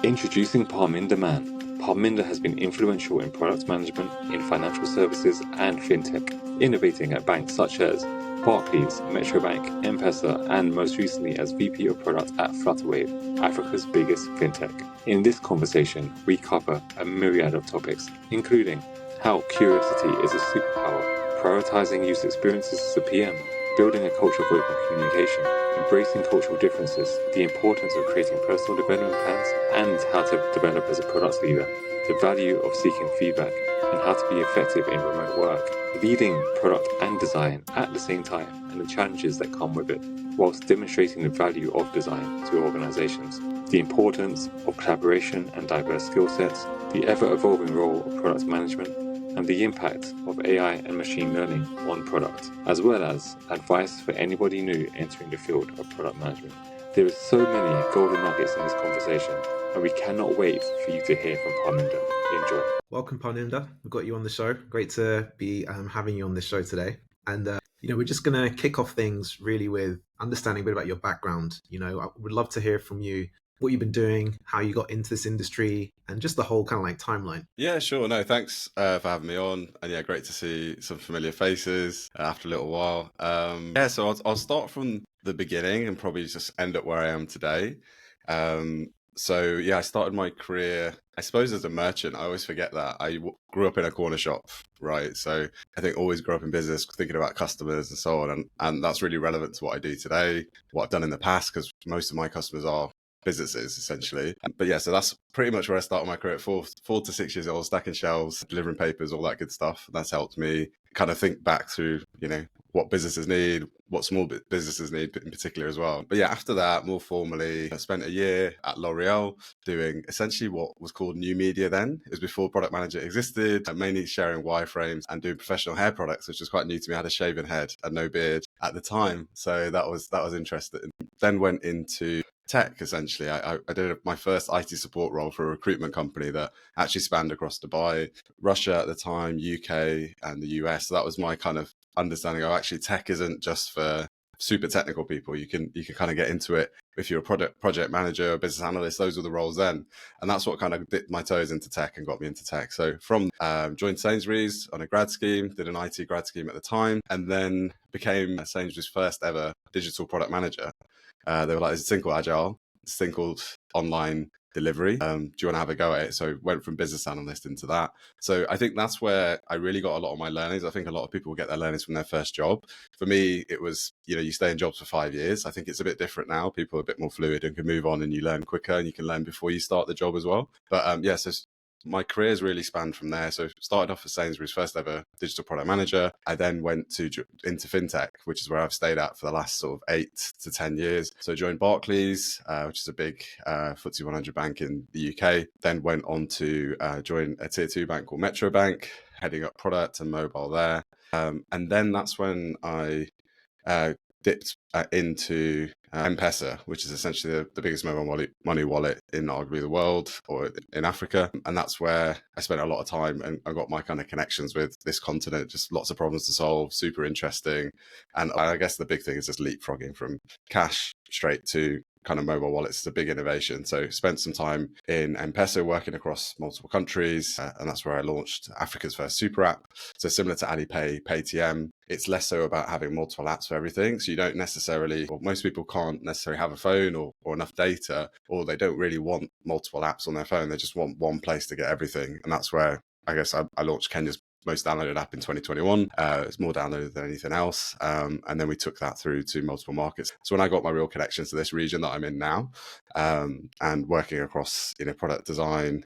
Introducing Parminder Mann. Parminder has been influential in product management, in financial services, and FinTech, innovating at banks such as Barclays, Metrobank, M-Pesa, and most recently as VP of Product at Flutterwave, Africa's biggest FinTech. In this conversation, we cover a myriad of topics, including how curiosity is a superpower, prioritizing user experiences as a PM, building a culture of open communication, embracing cultural differences, the importance of creating personal development plans, and how to develop as a product leader, the value of seeking feedback, and how to be effective in remote work, leading product and design at the same time, and the challenges that come with it, whilst demonstrating the value of design to organizations, the importance of collaboration and diverse skill sets, the ever-evolving role of product management, and the impact of AI and machine learning on product, as well as advice for anybody new entering the field of product management. There is so many golden nuggets in this conversation, and we cannot wait for you to hear from Parminder. Enjoy. Welcome, Parminder. We've got you on the show. Great to be having you on this show today. And we're just going to kick off things really with understanding a bit about your background. I would love to hear from you what you've been doing, how you got into this industry, and just the whole kind of like timeline. Yeah, sure. No, thanks for having me on. And yeah, great to see some familiar faces after a little while. So I'll start from the beginning and probably just end up where I am today. I started my career, I suppose, as a merchant. I always forget that. I grew up in a corner shop, right? So I think always grew up in business, thinking about customers and so on. And that's really relevant to what I do today, what I've done in the past, because most of my customers are businesses essentially. But yeah, so that's pretty much where I started my career at 4 to 6 years old, stacking shelves, delivering papers, all that good stuff. That's helped me kind of think back through, what businesses need, what small businesses need in particular as well. But yeah, after that, more formally, I spent a year at L'Oreal doing essentially what was called new media then. It was before Product Manager existed, mainly sharing wireframes and doing professional hair products, which was quite new to me. I had a shaven head and no beard at the time. So that was interesting. Then went into tech, essentially. I did my first IT support role for a recruitment company that actually spanned across Dubai, Russia at the time, UK, and the US. So that was my kind of understanding of actually tech isn't just for super technical people. You can kind of get into it if you're a project manager, a business analyst. Those were the roles then, and that's what kind of dipped my toes into tech and got me into tech. So from joined Sainsbury's on a grad scheme, did an IT grad scheme at the time, and then became Sainsbury's first ever digital product manager. They were like, there's a thing called Agile, this thing called online delivery. Do you want to have a go at it? So went from business analyst into that. So I think that's where I really got a lot of my learnings. I think a lot of people get their learnings from their first job. For me, it was, you stay in jobs for 5 years. I think it's a bit different now. People are a bit more fluid and can move on, and you learn quicker and you can learn before you start the job as well. But so my career's really spanned from there. So started off as Sainsbury's first ever digital product manager. I then went into FinTech, which is where I've stayed at for the last sort of 8 to 10 years. So I joined Barclays, which is a big FTSE 100 bank in the UK. Then went on to join a tier 2 bank called Metrobank, heading up product and mobile there. And then that's when I dipped into M-Pesa, which is essentially the biggest mobile money wallet in arguably the world or in Africa. And that's where I spent a lot of time, and I got my kind of connections with this continent, just lots of problems to solve, super interesting. And I guess the big thing is just leapfrogging from cash straight to kind of mobile wallets. It's a big innovation. So spent some time in M-Pesa working across multiple countries, and that's where I launched Africa's first super app. So similar to Alipay, Paytm, it's less so about having multiple apps for everything. So you don't necessarily, or most people can't necessarily have a phone or enough data, or they don't really want multiple apps on their phone. They just want one place to get everything. And that's where I guess I launched Kenya's most downloaded app in 2021. It's more downloaded than anything else. And then we took that through to multiple markets. So when I got my real connections to this region that I'm in now, and working across, product design,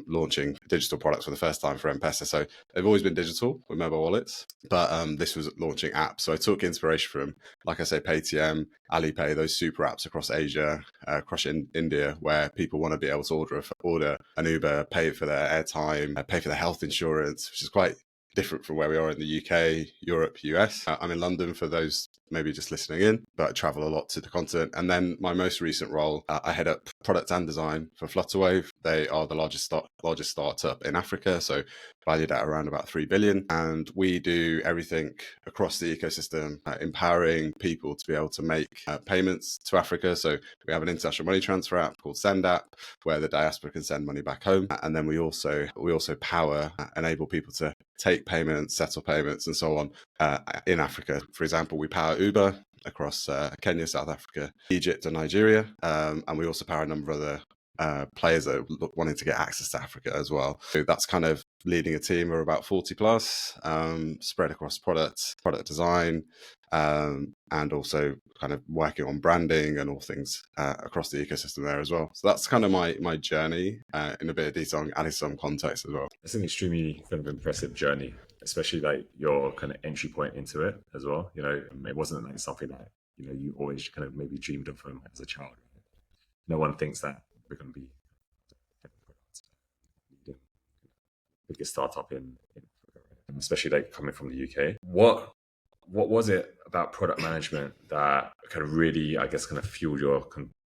launching digital products for the first time for M-Pesa. So they've always been digital with mobile wallets, but this was launching apps. So I took inspiration from, like I say, Paytm, Alipay, those super apps across Asia, across India, where people want to be able to order an Uber, pay for their airtime, pay for their health insurance, which is quite different from where we are in the UK, Europe, US. I'm in London for those maybe just listening in, but I travel a lot to the continent. And then my most recent role, I head up product and design for Flutterwave. They are the largest startup in Africa, so valued at around about 3 billion. And we do everything across the ecosystem, empowering people to be able to make payments to Africa. So we have an international money transfer app called Send App, where the diaspora can send money back home. And then we also power, enable people to take payments, settle payments, and so on in Africa. For example, we power Uber across Kenya, South Africa, Egypt, and Nigeria. And we also power a number of other players that are wanting to get access to Africa as well. So that's kind of leading a team of about 40 plus, spread across product design, and also kind of working on branding and all things across the ecosystem there as well. So that's kind of my journey in a bit of detail, adding some context as well. It's an extremely kind of impressive journey, especially like your kind of entry point into it as well. You know, it wasn't like something that, you know, you always kind of maybe dreamed of as a child. No one thinks that we're going to be the biggest startup in Africa, right? Especially like coming from the UK. What was it about product management that kind of really, I guess, kind of fueled your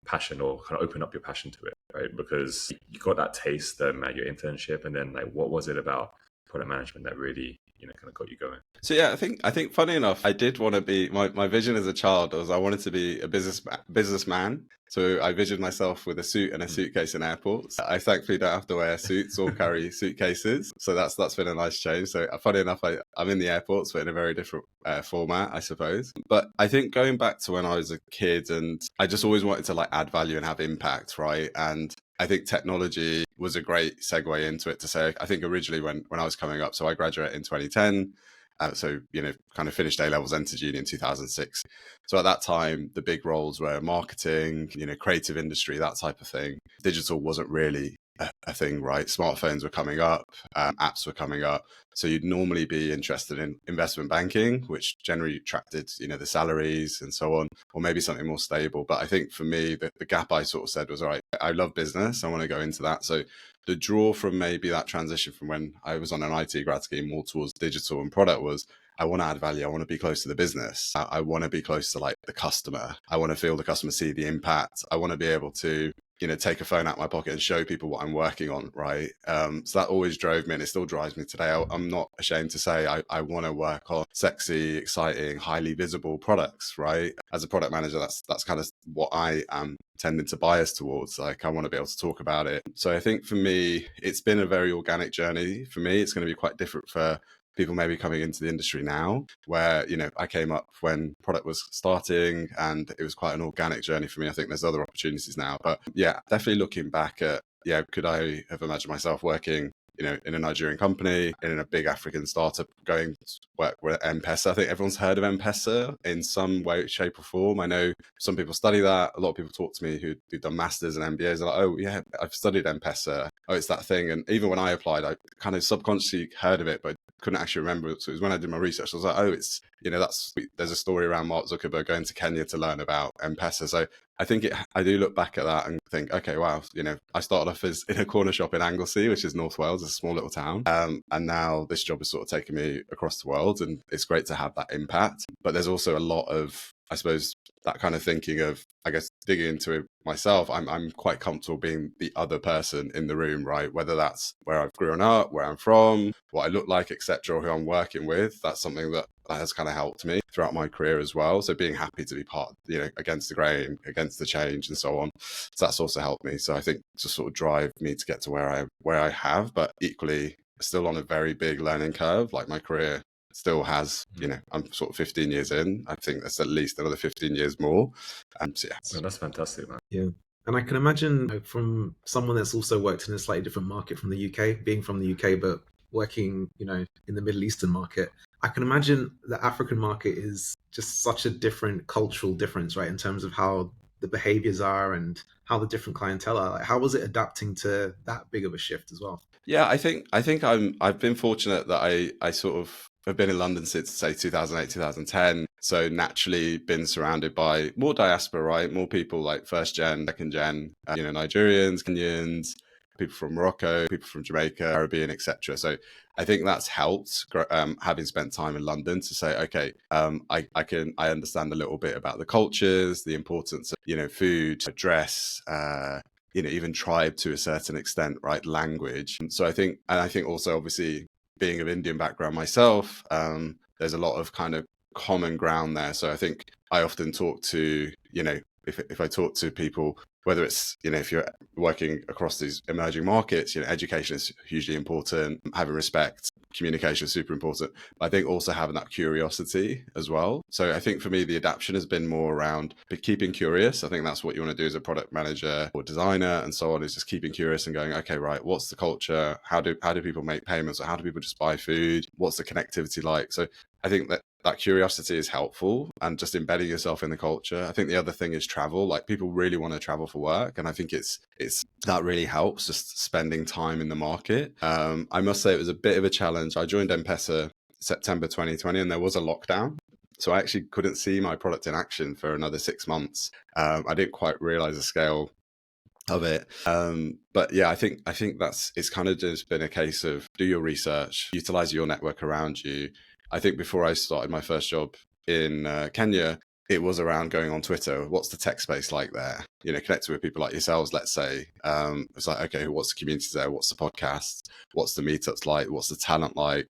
passion or kind of opened up your passion to it, right? Because you got that taste at your internship, and then like, what was it about product management that really, you know, kind of got you going? So yeah, I think funny enough, I did want to be, my vision as a child was I wanted to be a businessman. So I visioned myself with a suit and a suitcase in airports. I thankfully don't have to wear suits or carry suitcases. So that's been a nice change. So funny enough, I'm in the airports, but in a very different format, I suppose. But I think going back to when I was a kid, and I just always wanted to like add value and have impact, right? And I think technology was a great segue into it to say, I think originally when I was coming up, so I graduated in 2010. So, you know, kind of finished A-levels, entered uni in 2006. So at that time, the big roles were marketing, you know, creative industry, that type of thing. Digital wasn't really a thing, right? Smartphones were coming up, apps were coming up. So you'd normally be interested in investment banking, which generally attracted, you know, the salaries and so on, or maybe something more stable. But I think for me, the gap I sort of said was, all right, I love business. I want to go into that. So the draw from maybe that transition from when I was on an IT grad scheme more towards digital and product was, I want to add value. I want to be close to the business. I want to be close to like the customer. I want to feel the customer, see the impact. I want to be able to, you know, take a phone out of my pocket and show people what I'm working on, right? So that always drove me, and it still drives me today. I'm not ashamed to say I want to work on sexy, exciting, highly visible products, right? As a product manager, that's kind of what I am tending to bias towards. Like, I want to be able to talk about it. So I think for me, it's been a very organic journey. For me, it's going to be quite different for people maybe coming into the industry now, where, you know, I came up when product was starting and it was quite an organic journey for me. I think there's other opportunities now, but yeah, definitely looking back at, yeah, could I have imagined myself working, you know, in a Nigerian company, in a big African startup, going to work with M-Pesa? I think everyone's heard of M-Pesa in some way, shape or form. I know some people study that. A lot of people talk to me who've done masters and MBAs. They're like, oh yeah, I've studied M-Pesa. Oh, it's that thing. And even when I applied, I kind of subconsciously heard of it, but couldn't actually remember it. So it was when I did my research, I was like, oh, it's, you know, there's a story around Mark Zuckerberg going to Kenya to learn about M-Pesa. So I think I do look back at that and think, okay, wow, you know, I started off as in a corner shop in Anglesey, which is North Wales, a small little town. And now this job has sort of taken me across the world, and it's great to have that impact. But there's also a lot of, I suppose, that kind of thinking of, I guess, digging into it myself. I'm quite comfortable being the other person in the room, right? Whether that's where I've grown up, where I'm from, what I look like, etc., or who I'm working with. That's something that has kind of helped me throughout my career as well. So being happy to be part, you know, against the grain, against the change, and so on. So that's also helped me. So I think to sort of drive me to get to where I have, but equally still on a very big learning curve. Like, my career still has, you know, I'm sort of 15 years in. I think that's at least another 15 years more. So yeah. Oh, that's fantastic, man. Yeah. And I can imagine, from someone that's also worked in a slightly different market from the UK, being from the UK, but working, you know, in the Middle Eastern market, I can imagine the African market is just such a different cultural difference, right? In terms of how the behaviors are and how the different clientele are. Like, how was it adapting to that big of a shift as well? Yeah, I think I've been fortunate that I sort of have been in London since, say, 2008, 2010. So naturally been surrounded by more diaspora, right? More people like first gen, second gen, you know, Nigerians, Kenyans, people from Morocco, people from Jamaica, Caribbean, etc. So I think that's helped, having spent time in London, to say, okay, I understand a little bit about the cultures, the importance of, food, dress, even tribe to a certain extent, right? Language. So I think also, obviously, being of Indian background myself, there's a lot of kind of common ground there. So I think I often talk to, if I talk to people, whether it's, if you're working across these emerging markets, education is hugely important, having respect, communication is super important. But I think also having that curiosity as well. So I think for me, the adaptation has been more around keeping curious. I think that's what you want to do as a product manager or designer and so on, is just keeping curious and going, okay, right, what's the culture? How do people make payments? Or how do people just buy food? What's the connectivity like? So I think that curiosity is helpful, and just embedding yourself in the culture. I think the other thing is travel. Like, people really want to travel for work, and I think it's that really helps, just spending time in the market. I must say it was a bit of a challenge. I joined M-Pesa September 2020, and there was a lockdown, so I actually couldn't see my product in action for another 6 months. I didn't quite realize the scale of it. But yeah, I think it's kind of just been a case of do your research, utilize your network around you. I think before I started my first job in Kenya, it was around going on Twitter. What's the tech space like there? Connecting with people like yourselves, let's say. It's like, okay, what's the community there? What's the podcast? What's the meetups like? What's the talent like?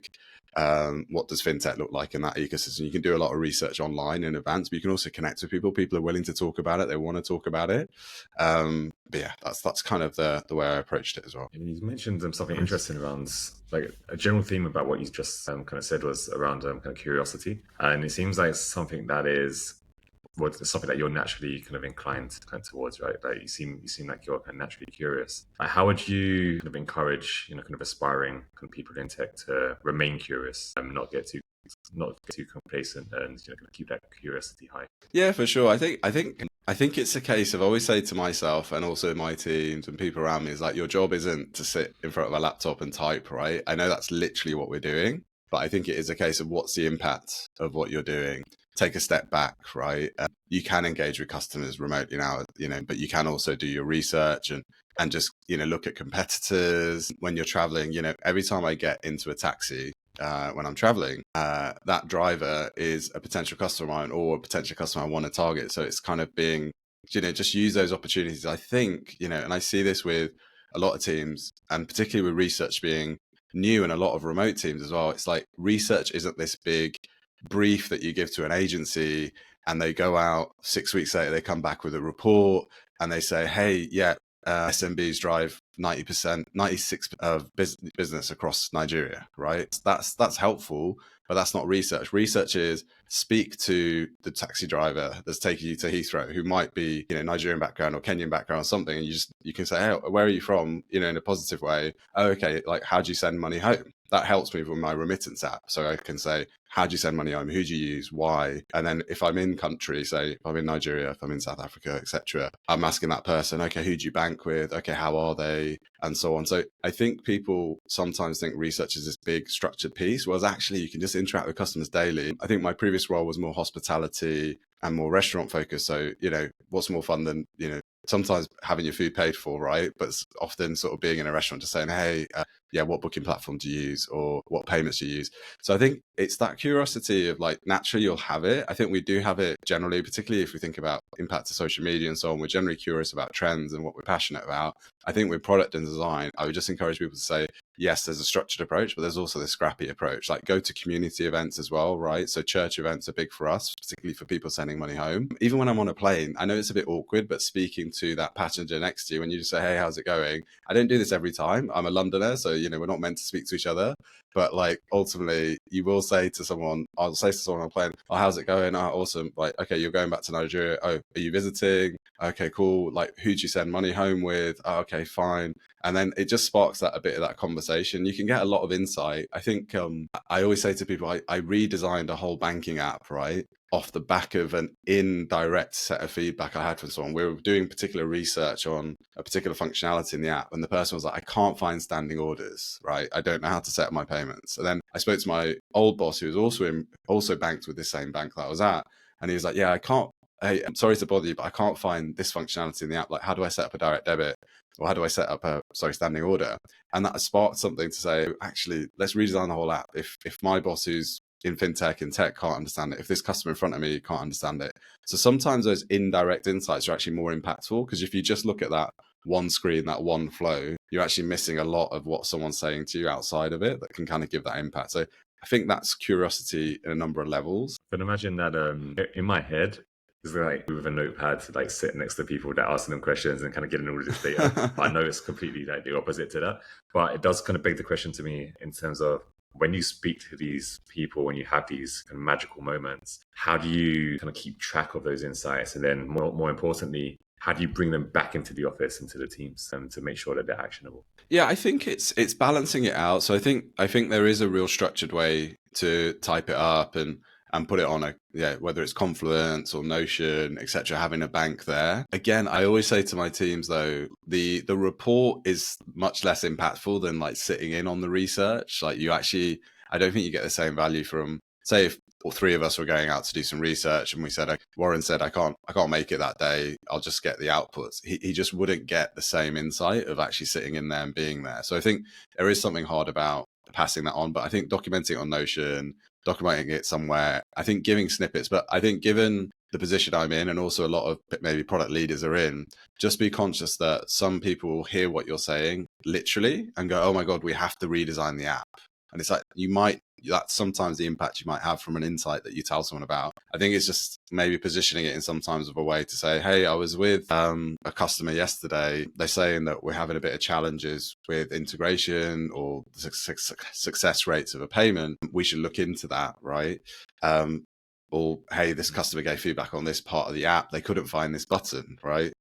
What does FinTech look like in that ecosystem? You can do a lot of research online in advance, but you can also connect with people. People are willing to talk about it. They want to talk about it. But yeah, that's kind of the way I approached it as well. And you mentioned something interesting around, like, a general theme about what you just kind of said was around kind of curiosity. And it seems like something that is something that you're naturally kind of inclined kind of towards, right? Like, you seem like you're kind of naturally curious. Like, how would you kind of encourage, kind of aspiring kind of people in tech to remain curious and not get too complacent, and kind of keep that curiosity high? Yeah, for sure. I think it's a case of, I always say to myself and also my teams and people around me, is like, your job isn't to sit in front of a laptop and type, right? I know that's literally what we're doing, but I think it is a case of what's the impact of what you're doing. Take a step back, right? You can engage with customers remotely now, but you can also do your research and just, look at competitors when you're traveling. Every time I get into a taxi, when I'm traveling, that driver is a potential customer of mine, or a potential customer I want to target. So it's kind of being, just use those opportunities. I think, and I see this with a lot of teams, and particularly with research being new and a lot of remote teams as well. It's like, research isn't this big brief that you give to an agency and they go out 6 weeks later, they come back with a report and they say, hey, yeah, SMBs drive 90%, 96% of business across Nigeria, right? That's helpful, but that's not research. Research is speak to the taxi driver that's taking you to Heathrow, who might be, Nigerian background or Kenyan background or something, and you can say, hey, where are you from? In a positive way. Oh, okay, like, how do you send money home? That helps me with my remittance app. So I can say, how do you send money home? Who do you use? Why? And then if I'm in country, say if I'm in Nigeria, if I'm in South Africa, etc., I'm asking that person, okay, who do you bank with? Okay, how are they? And so on. So I think people sometimes think research is this big structured piece, whereas actually you can just interact with customers daily. I think my previous role was more hospitality and more restaurant focused. So, what's more fun than, sometimes having your food paid for, right? But it's often sort of being in a restaurant, just saying, hey, what booking platform do you use, or what payments do you use? So I think it's that curiosity of, like, naturally you'll have it. I think we do have it generally, particularly if we think about impact of social media and so on. We're generally curious about trends and what we're passionate about. I think with product and design, I would just encourage people to say, yes, there's a structured approach, but there's also this scrappy approach. Like, go to community events as well, right? So church events are big for us, particularly for people sending money home. Even when I'm on a plane, I know it's a bit awkward, but speaking to that passenger next to you, when you just say, hey, how's it going? I don't do this every time. I'm a Londoner, so, we're not meant to speak to each other. But, like, ultimately, you will say to someone, I'll say to someone on a plane, oh, how's it going? Oh, awesome. Like, okay, you're going back to Nigeria. Oh, are you visiting? Okay, cool. Like, who do you send money home with? Oh, okay, fine. And then it just sparks a bit of that conversation. You can get a lot of insight. I think I always say to people, I redesigned a whole banking app, right, off the back of an indirect set of feedback I had from someone. We were doing particular research on a particular functionality in the app, and the person was like, I can't find standing orders, right? I don't know how to set up my payments. And then I spoke to my old boss, who was also banked with the same bank that I was at, and he was like, yeah, I can't hey, I'm sorry to bother you, but I can't find this functionality in the app. Like, how do I set up a direct debit? Or how do I set up a standing order? And that sparked something to say, actually, let's redesign the whole app. If my boss who's in fintech and tech can't understand it, if this customer in front of me can't understand it. So sometimes those indirect insights are actually more impactful, because if you just look at that one screen, that one flow, you're actually missing a lot of what someone's saying to you outside of it that can kind of give that impact. So I think that's curiosity in a number of levels. But imagine that in my head, it's like with a notepad to like sit next to people that asking them questions and kind of getting all of this data. But I know it's completely like the opposite to that. But it does kind of beg the question to me in terms of when you speak to these people, when you have these kind of magical moments, how do you kind of keep track of those insights? And then more importantly, how do you bring them back into the office, into the teams, and to make sure that they're actionable? Yeah, I think it's balancing it out. So I think there is a real structured way to type it up and put it on whether it's Confluence or Notion, etc., having a bank there. Again, I always say to my teams though, the report is much less impactful than like sitting in on the research. Like I don't think you get the same value from, say, if all three of us were going out to do some research and we said, Warren said, I can't make it that day, I'll just get the outputs. He just wouldn't get the same insight of actually sitting in there and being there. So I think there is something hard about passing that on, but I think documenting it on Notion, documenting it somewhere, I think giving snippets, but I think given the position I'm in, and also a lot of maybe product leaders are in, just be conscious that some people will hear what you're saying literally and go, oh my God, we have to redesign the app. And it's like, that's sometimes the impact you might have from an insight that you tell someone about. I think it's just maybe positioning it in sometimes of a way to say, hey, I was with a customer yesterday. They're saying that we're having a bit of challenges with integration or success rates of a payment. We should look into that, right? Or, hey, this customer gave feedback on this part of the app. They couldn't find this button, right?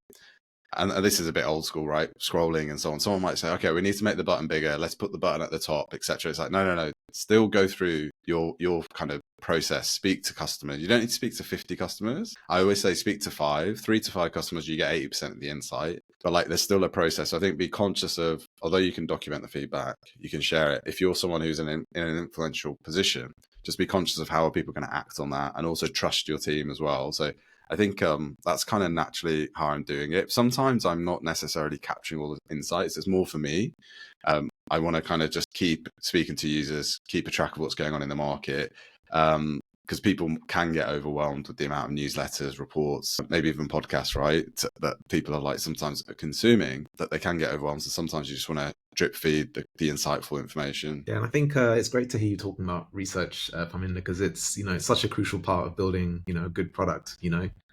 And this is a bit old school, right? Scrolling and so on. Someone might say, okay, we need to make the button bigger. Let's put the button at the top, etc. It's like, no. Still go through your kind of process. Speak to customers. You don't need to speak to 50 customers. I always say speak to 3 to 5 customers. You get 80% of the insight. But like, there's still a process. So I think be conscious of, although you can document the feedback, you can share it. If you're someone who's in an influential position, just be conscious of how are people going to act on that, and also trust your team as well. So I think that's kind of naturally how I'm doing it. Sometimes I'm not necessarily capturing all the insights. It's more for me. I want to kind of just keep speaking to users, keep a track of what's going on in the market, because people can get overwhelmed with the amount of newsletters, reports, maybe even podcasts, right, that people are like sometimes consuming, that they can get overwhelmed. So sometimes you just want to drip feed the insightful information. Yeah, and I think it's great to hear you talking about research, Parminder, because it's it's such a crucial part of building a good product.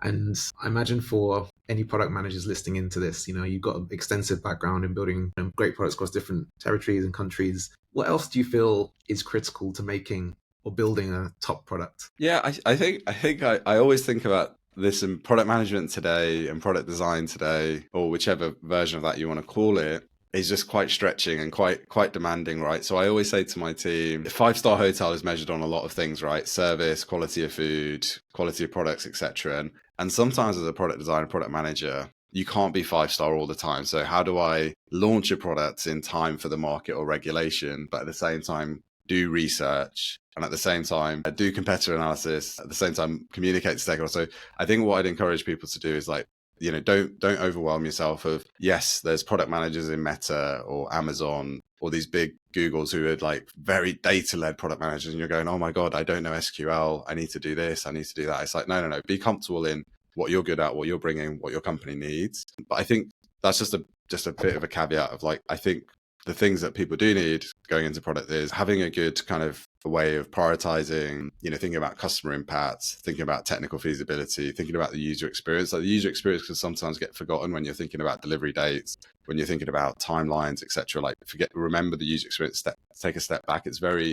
And I imagine for any product managers listening into this, you've got an extensive background in building great products across different territories and countries. What else do you feel is critical to making or building a top product? Yeah, I think I always think about this in product management today and product design today, or whichever version of that you want to call it, is just quite stretching and quite demanding, right? So I always say to my team, a 5-star hotel is measured on a lot of things, right? Service, quality of food, quality of products, etc. And sometimes as a product designer, product manager, you can't be 5-star all the time. So how do I launch a product in time for the market or regulation, but at the same time do research, and at the same time do competitor analysis, at the same time communicate to stakeholders? So I think what I'd encourage people to do is like, don't overwhelm yourself of, yes, there's product managers in Meta or Amazon or these big Googles who are like very data-led product managers, and you're going, oh my God, I don't know SQL, I need to do this, I need to do that. It's like, no, be comfortable in what you're good at, what you're bringing, what your company needs. But I think that's just a bit of a caveat of like, I think the things that people do need going into product is having a good kind of a way of prioritizing, thinking about customer impact, thinking about technical feasibility, thinking about the user experience. Like the user experience can sometimes get forgotten when you're thinking about delivery dates, when you're thinking about timelines, etc. Like remember the user experience, take a step back.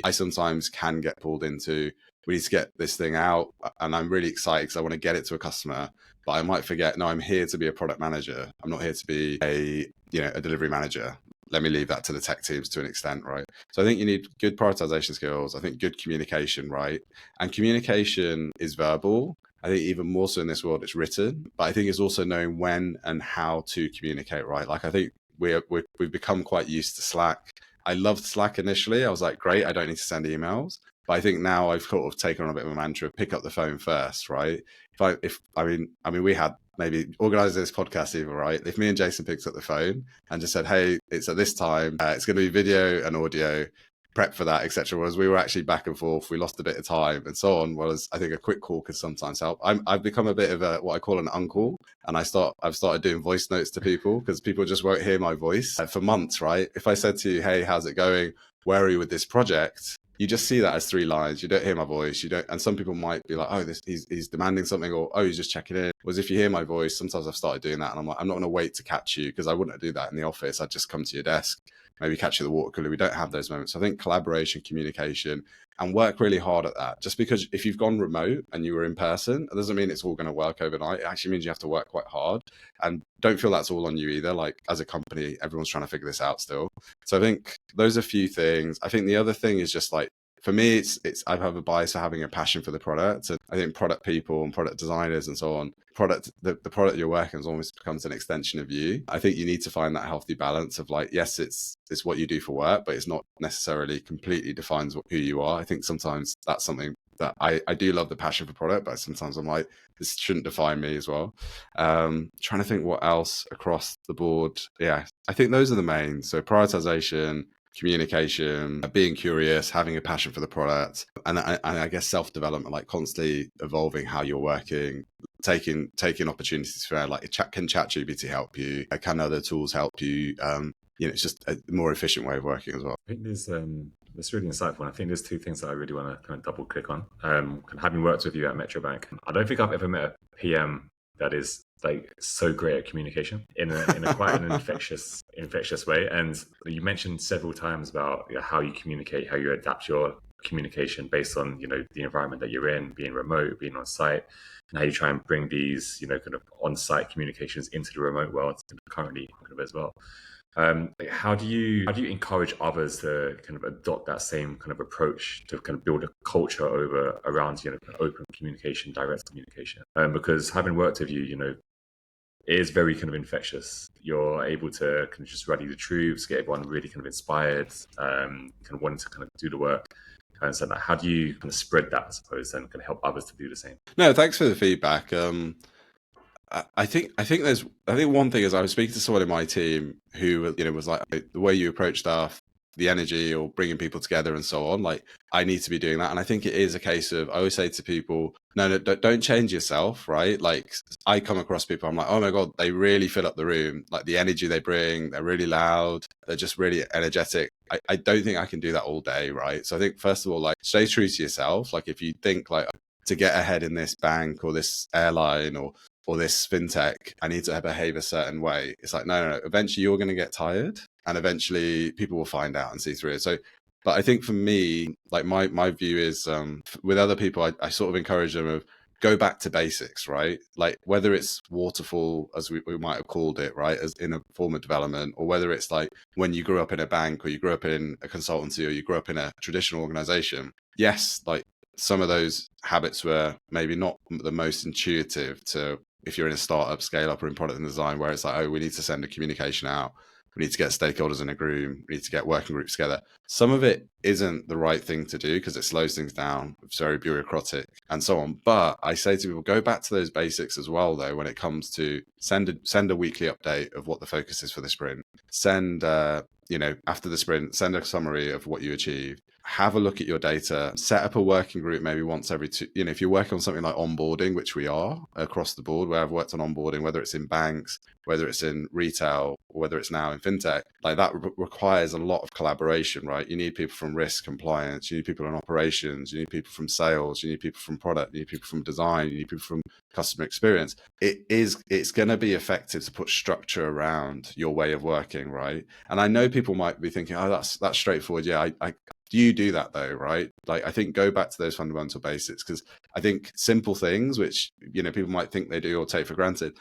I sometimes can get pulled into, we need to get this thing out, and I'm really excited because I want to get it to a customer, but I might forget, no, I'm here to be a product manager. I'm not here to be a delivery manager. Let me leave that to the tech teams to an extent, right? So I think you need good prioritization skills. I think good communication, right? And communication is verbal. I think even more so in this world, it's written. But I think it's also knowing when and how to communicate, right? Like I think we've become quite used to Slack. I loved Slack initially. I was like, great, I don't need to send emails. But I think now I've sort of taken on a bit of a mantra: pick up the phone first, right? We had maybe organized this podcast even, right? If me and Jason picked up the phone and just said, hey, it's at this time, it's going to be video and audio, prep for that, etc. Whereas we were actually back and forth, we lost a bit of time and so on. Whereas I think a quick call could sometimes help. I've become a bit of a what I call an uncle, and I've started doing voice notes to people because people just won't hear my voice for months, right? If I said to you, hey, how's it going? Where are you with this project? You just see that as 3 lines. You don't hear my voice. You don't, and some people might be like, "Oh, he's demanding something," or "Oh, he's just checking in." Whereas if you hear my voice, sometimes I've started doing that, and I'm like, I'm not going to wait to catch you because I wouldn't do that in the office. I'd just come to your desk, maybe catch you at the water cooler. We don't have those moments. So I think collaboration, communication, and work really hard at that. Just because if you've gone remote and you were in person, it doesn't mean it's all going to work overnight. It actually means you have to work quite hard, and don't feel that's all on you either. Like as a company, everyone's trying to figure this out still. So I think those are a few things. I think the other thing is just like, for me, it's I have a bias for having a passion for the product. And I think product people and product designers and so on, the product you're working on almost becomes an extension of you. I think you need to find that healthy balance of like, yes, it's what you do for work, but it's not necessarily completely defines who you are. I think sometimes that's something that I do love the passion for product, but sometimes I'm like, this shouldn't define me as well. Trying to think what else across the board. Yeah, I think those are the main. So prioritization, communication, being curious, having a passion for the product, and I guess self-development, like constantly evolving how you're working, taking opportunities for like can ChatGPT help you? Can other tools help you? It's just a more efficient way of working as well. I think that's really insightful. And I think there's 2 things that I really want to kind of double click on. Having worked with you at Metro Bank, I don't think I've ever met a PM that is like so great at communication in a quite an infectious way. And you mentioned several times about how you communicate, how you adapt your communication based on the environment that you're in, being remote, being on site, and how you try and bring these kind of on-site communications into the remote world currently as well. How do you encourage others to kind of adopt that same kind of approach to kind of build a culture around open communication, direct communication? Because having worked with you, it is very kind of infectious. You're able to kind of just rally the troops, get everyone really kind of inspired, kind of wanting to kind of do the work. And so how do you kind of spread that, I suppose, and kind of help others to do the same? No, thanks for the feedback. I think one thing is I was speaking to someone in my team who was like, the way you approach stuff, the energy or bringing people together and so on, like I need to be doing that. And I think it is a case of, I always say to people, no, don't change yourself, right? Like I come across people, I'm like, oh my God, they really fill up the room. Like the energy they bring, they're really loud. They're just really energetic. I don't think I can do that all day, right? So I think first of all, like stay true to yourself. Like if you think like to get ahead in this bank or this airline or this fintech, I need to behave a certain way. It's like, no. Eventually you're going to get tired and eventually people will find out and see through it. So, but I think for me, like my view is with other people, I sort of encourage them of go back to basics, right? Like whether it's waterfall, as we might have called it, right, as in a form of development, or whether it's like when you grew up in a bank or you grew up in a consultancy or you grew up in a traditional organization. Yes, like some of those habits were maybe not the most intuitive to if you're in a startup, scale up, or in product and design, where it's like, oh, we need to send a communication out. We need to get stakeholders in a room. We need to get working groups together. Some of it isn't the right thing to do because it slows things down. It's very bureaucratic and so on. But I say to people, go back to those basics as well, though, when it comes to send a weekly update of what the focus is for the sprint. Send, after the sprint, send a summary of what you achieved. Have a look at your data, set up a working group maybe once every 2, if you're working on something like onboarding, which we are across the board, where I've worked on onboarding, whether it's in banks, whether it's in retail, or whether it's now in fintech, like that requires a lot of collaboration, right? You need people from risk compliance, you need people in operations, you need people from sales, you need people from product, you need people from design, you need people from customer experience. It's going to be effective to put structure around your way of working, right? And I know people might be thinking, oh, that's straightforward. Yeah, I do you do that though, right? Like I think go back to those fundamental basics, because I think simple things which people might think they do or take for granted.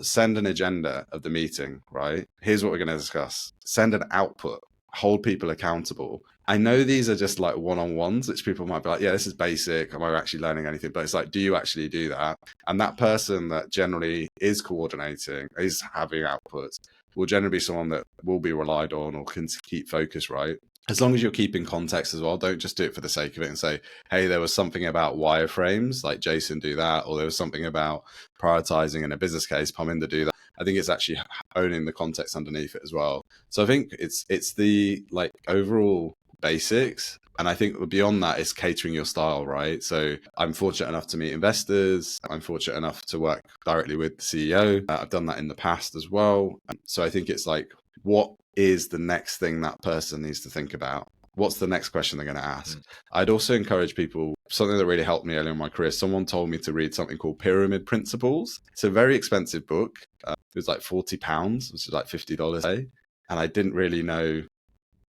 Send an agenda of the meeting, right? Here's what we're going to discuss. Send an output. Hold people accountable. I know these are just like one-on-ones, which people might be like, yeah, this is basic. Am I actually learning anything? But it's like, do you actually do that? And that person that generally is coordinating, is having outputs, will generally be someone that will be relied on or can keep focus, right? As long as you're keeping context as well, don't just do it for the sake of it and say, hey, there was something about wireframes, like Jason do that, or there was something about prioritizing in a business case, Parminder do that. I think it's actually owning the context underneath it as well. So I think it's the like overall basics. And I think beyond that is catering your style, right? So I'm fortunate enough to meet investors. I'm fortunate enough to work directly with the CEO. I've done that in the past as well. So I think it's like, what is the next thing that person needs to think about? What's the next question they're going to ask? I'd also encourage people, something that really helped me early in my career, someone told me to read something called Pyramid Principles. It's a very expensive book. It was like £40, which is like $50 a day. And I didn't really know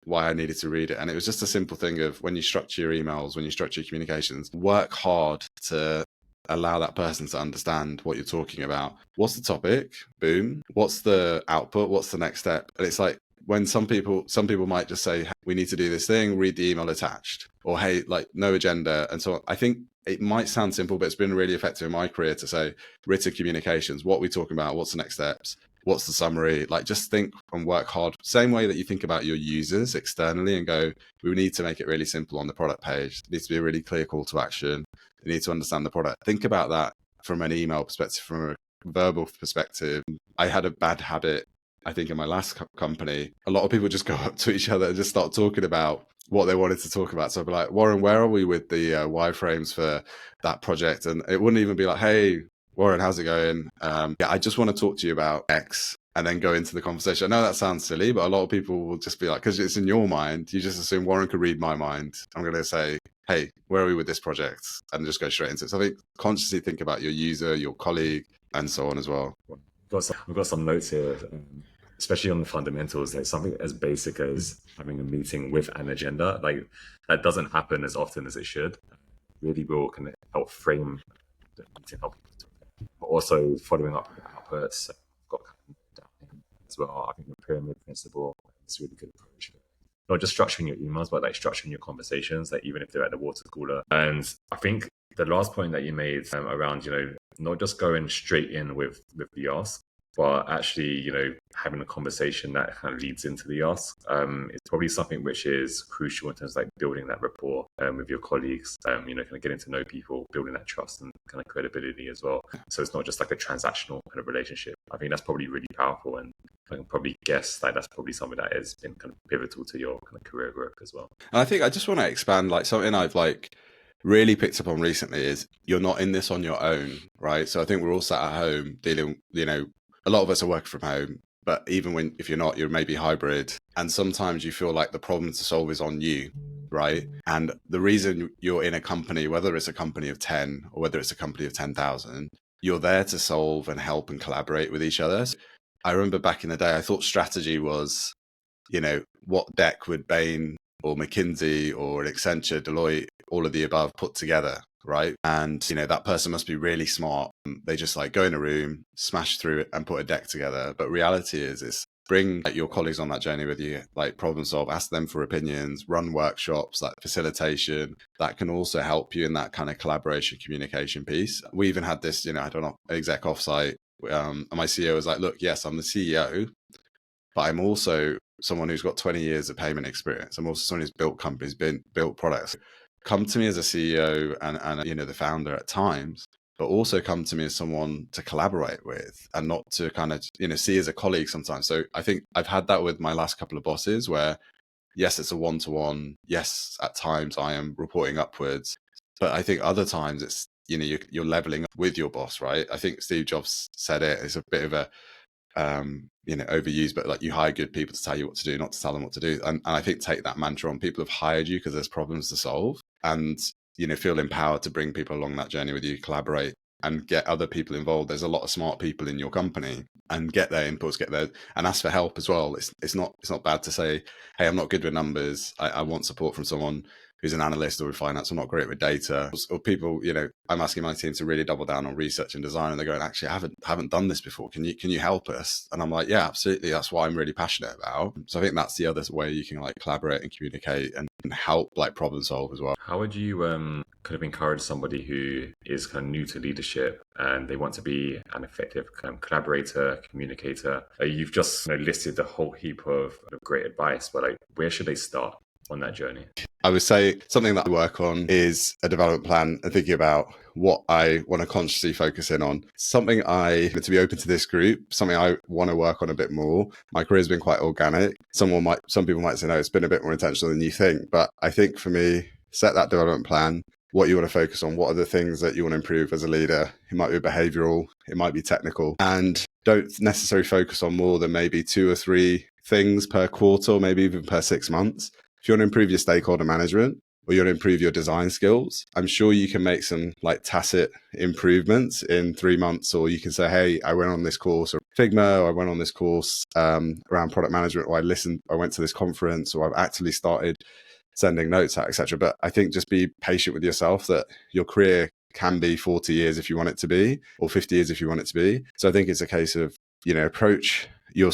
why I needed to read it. And it was just a simple thing of when you structure your emails, when you structure your communications, work hard to allow that person to understand what you're talking about. What's the topic? Boom. What's the output? What's the next step? And it's like when some people might just say, hey, we need to do this thing, read the email attached, or hey, like no agenda. And so I think it might sound simple, but it's been really effective in my career to say written communications, what are we talking about? What's the next steps? What's the summary? Like just think and work hard. Same way that you think about your users externally and go, we need to make it really simple on the product page. It needs to be a really clear call to action. They need to understand the product. Think about that from an email perspective, from a verbal perspective. I had a bad habit, I think, in my last company. A lot of people just go up to each other and just start talking about what they wanted to talk about. So I'd be like, Warren, where are we with the wireframes for that project? And it wouldn't even be like, hey, Warren, how's it going? Yeah, I just want to talk to you about X, and then go into the conversation. I know that sounds silly, but a lot of people will just be like, because it's in your mind, you just assume Warren could read my mind. I'm going to say, hey, where are we with this project? And just go straight into it. So I think consciously think about your user, your colleague, and so on as well. We've got some notes here, especially on the fundamentals. Like something as basic as having a meeting with an agenda, like that doesn't happen as often as it should. Really will kind of help frame the meeting, help people talk. But also following up with outputs. I've got kind of down as well. I think the pyramid principle is a really good approach. Not just structuring your emails, but like structuring your conversations, like even if they're at the water cooler. And I think the last point that you made around, not just going straight in with the ask, but actually, having a conversation that kind of leads into the ask. It's probably something which is crucial in terms of like building that rapport with your colleagues, kind of getting to know people, building that trust and kind of credibility as well. So it's not just like a transactional kind of relationship. I think that's probably really powerful, and I can probably guess that that's probably something that has been kind of pivotal to your kind of career growth as well. And I think I just want to expand, like something I've like really picked up on recently is you're not in this on your own, right? So I think we're all sat at home dealing, a lot of us are working from home, but even if you're not, you're maybe hybrid. And sometimes you feel like the problem to solve is on you, right? And the reason you're in a company, whether it's a company of 10 or whether it's a company of 10,000, you're there to solve and help and collaborate with each other. So I remember back in the day, I thought strategy was, what deck would Bain or McKinsey or Accenture, Deloitte, all of the above put together, right? And, that person must be really smart. They just like go in a room, smash through it and put a deck together. But reality is bring your colleagues on that journey with you, like problem solve, ask them for opinions, run workshops, like facilitation that can also help you in that kind of collaboration communication piece. We even had this, I don't know, exec offsite. And my CEO was like, look, yes, I'm the CEO, but I'm also someone who's got 20 years of payment experience. I'm also someone who's built companies, built products. Come to me as a CEO and the founder at times, but also come to me as someone to collaborate with and not to kind of, see as a colleague sometimes. So I think I've had that with my last couple of bosses where, yes, it's a one-to-one. Yes, at times I am reporting upwards, but I think other times it's, you're leveling up with your boss, right? I think Steve Jobs said it. It's a bit of a, overused, but like you hire good people to tell you what to do, not to tell them what to do. And I think take that mantra on. People have hired you because there's problems to solve, and feel empowered to bring people along that journey with you, collaborate and get other people involved. There's a lot of smart people in your company, and get their inputs, and ask for help as well. It's not bad to say, hey, I'm not good with numbers. I want support from someone. who's an analyst or in finance, I'm not great with data, or people, I'm asking my team to really double down on research and design, and they're going, actually, I haven't done this before. Can you help us? And I'm like, yeah, absolutely. That's what I'm really passionate about. So I think that's the other way you can like collaborate and communicate and help like problem solve as well. How would you kind of encourage somebody who is kind of new to leadership and they want to be an effective kind of collaborator, communicator? You've just listed a whole heap of great advice, but like, where should they start on that journey? I would say something that I work on is a development plan and thinking about what I want to consciously focus in on. Something to be open to this group, something I want to work on a bit more. My career has been quite organic. Some people might say, no, it's been a bit more intentional than you think. But I think for me, set that development plan, what you want to focus on, what are the things that you want to improve as a leader. It might be behavioral, it might be technical, and don't necessarily focus on more than maybe 2 or 3 things per quarter, or maybe even per 6 months. If you want to improve your stakeholder management or you want to improve your design skills, I'm sure you can make some like tacit improvements in 3 months, or you can say, hey, I went on this course or Figma, or I went on this course around product management, or I went to this conference, or I've actually started sending notes out, etc. But I think just be patient with yourself, that your career can be 40 years if you want it to be, or 50 years if you want it to be. So I think it's a case of, approach your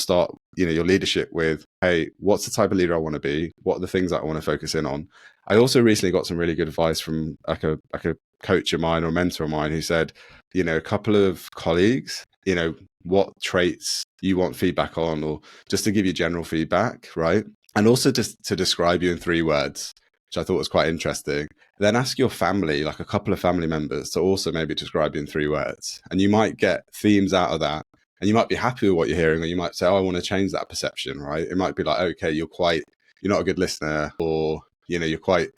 leadership with, hey, what's the type of leader I want to be? What are the things that I want to focus in on? I also recently got some really good advice from like a coach of mine or a mentor of mine who said, a couple of colleagues, what traits you want feedback on, or just to give you general feedback, right? And also just to describe you in 3 words, which I thought was quite interesting. Then ask your family, like a couple of family members, to also maybe describe you in 3 words. And you might get themes out of that. And you might be happy with what you're hearing, or you might say, oh, I want to change that perception, right? It might be like, okay, you're not a good listener, or, you're quite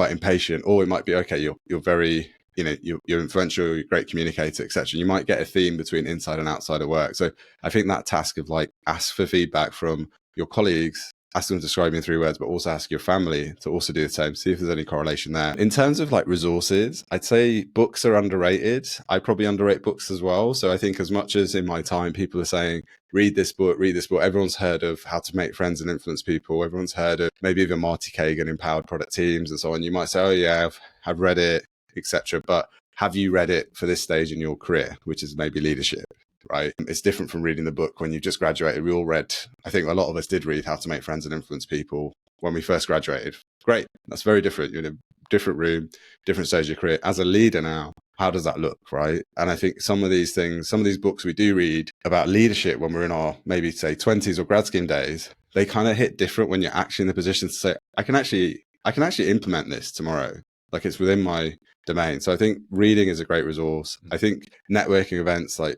impatient, or it might be, okay, you're very, you're influential, you're a great communicator, etc. You might get a theme between inside and outside of work. So I think that task of like, ask for feedback from your colleagues, ask them to describe you in 3 words, but also ask your family to also do the same. See if there's any correlation there. In terms of like resources, I'd say books are underrated. I probably underrate books as well. So I think as much as in my time, people are saying, read this book. Everyone's heard of How to Make Friends and Influence People. Everyone's heard of maybe even Marty Kagan, Empowered Product Teams and so on. You might say, oh yeah, I've read it, etc. But have you read it for this stage in your career, which is maybe leadership? Right? It's different from reading the book when you just graduated. We all read, I think a lot of us did read How to Make Friends and Influence People when we first graduated. Great. That's very different. You're in a different room, different stage of your career. As a leader now, how does that look, right? And I think some of these books we do read about leadership when we're in our maybe say 20s or grad scheme days, they kind of hit different when you're actually in the position to say, I can actually implement this tomorrow. Like it's within my domain. So I think reading is a great resource. I think networking events, like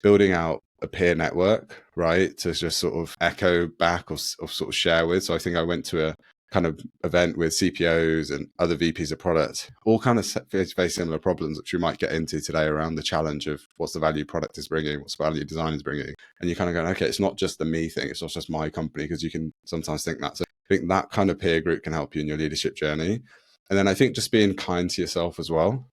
building out a peer network, right, to just sort of echo back or sort of share with. So I think I went to a kind of event with CPOs and other VPs of product, all kind of very similar problems, which we might get into today around the challenge of what's the value product is bringing, what's the value design is bringing. And you kind of go, okay, it's not just the me thing, it's not just my company, because you can sometimes think that. So I think that kind of peer group can help you in your leadership journey. And then I think just being kind to yourself as well.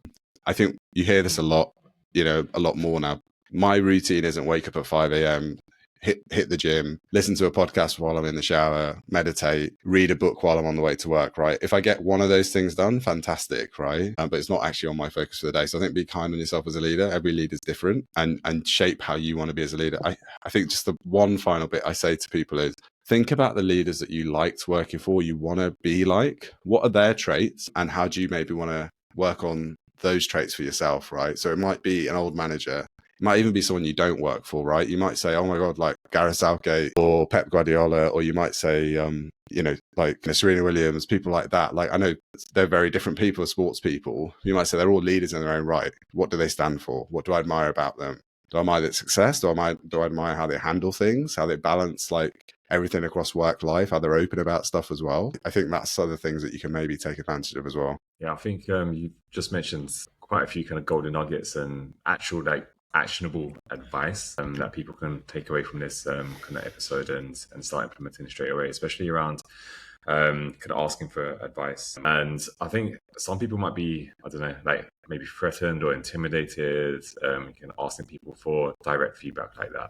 I think you hear this a lot, a lot more now. My routine isn't wake up at 5 a.m., hit the gym, listen to a podcast while I'm in the shower, meditate, read a book while I'm on the way to work, right? If I get one of those things done, fantastic, right? But it's not actually on my focus for the day. So I think be kind on yourself as a leader. Every leader is different, and shape how you want to be as a leader. I think just the one final bit I say to people is, think about the leaders that you liked working for, you want to be like. What are their traits, and how do you maybe want to work on those traits for yourself, right? So it might be an old manager. It might even be someone you don't work for, right? You might say, oh my God, like Gareth Southgate or Pep Guardiola, or you might say, like Serena Williams, people like that. Like I know they're very different people, sports people. You might say they're all leaders in their own right. What do they stand for? What do I admire about them? Do I admire their success? Do I admire how they handle things, how they balance like everything across work life, how they're open about stuff as well? I think that's other things that you can maybe take advantage of as well. Yeah, I think you just mentioned quite a few kind of golden nuggets and actual like actionable advice that people can take away from this kind of episode and start implementing straight away, especially around kind of asking for advice. And I think some people might be, I don't know, like maybe threatened or intimidated, kind of asking people for direct feedback like that.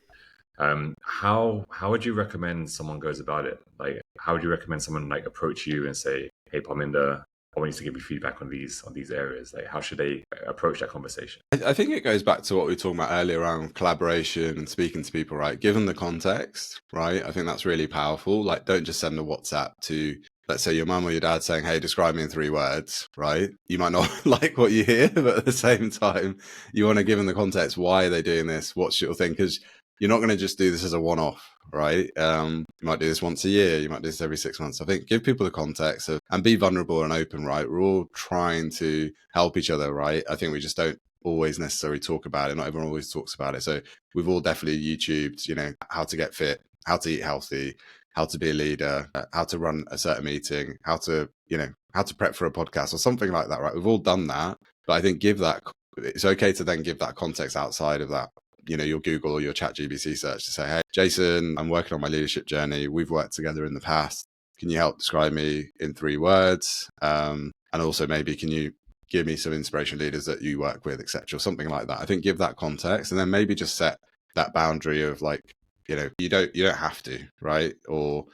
How would you recommend someone goes about it? Like, how would you recommend someone like approach you and say, "Hey, Parminder, I want you to give me feedback on these areas." Like, how should they approach that conversation? I think it goes back to what we were talking about earlier around collaboration and speaking to people, right? Given the context, right? I think that's really powerful. Like, don't just send a WhatsApp to, let's say, your mum or your dad saying, "Hey, describe me in 3 words," right? You might not like what you hear, but at the same time, you want to give them the context. Why are they doing this? What's your thing? Because you're not going to just do this as a one-off, right? You might do this once a year. You might do this every 6 months. I think give people the context and be vulnerable and open, right? We're all trying to help each other, right? I think we just don't always necessarily talk about it. Not everyone always talks about it. So we've all definitely YouTubed, how to get fit, how to eat healthy, how to be a leader, how to run a certain meeting, how to prep for a podcast or something like that, right? We've all done that. But I think it's okay to then give that context outside of that, your Google or your ChatGPT search to say, "Hey, Jason, I'm working on my leadership journey. We've worked together in the past. Can you help describe me in 3 words? And also maybe can you give me some inspiration leaders that you work with, etc." Something like that. I think give that context and then maybe just set that boundary of like, you don't have to, right? Or,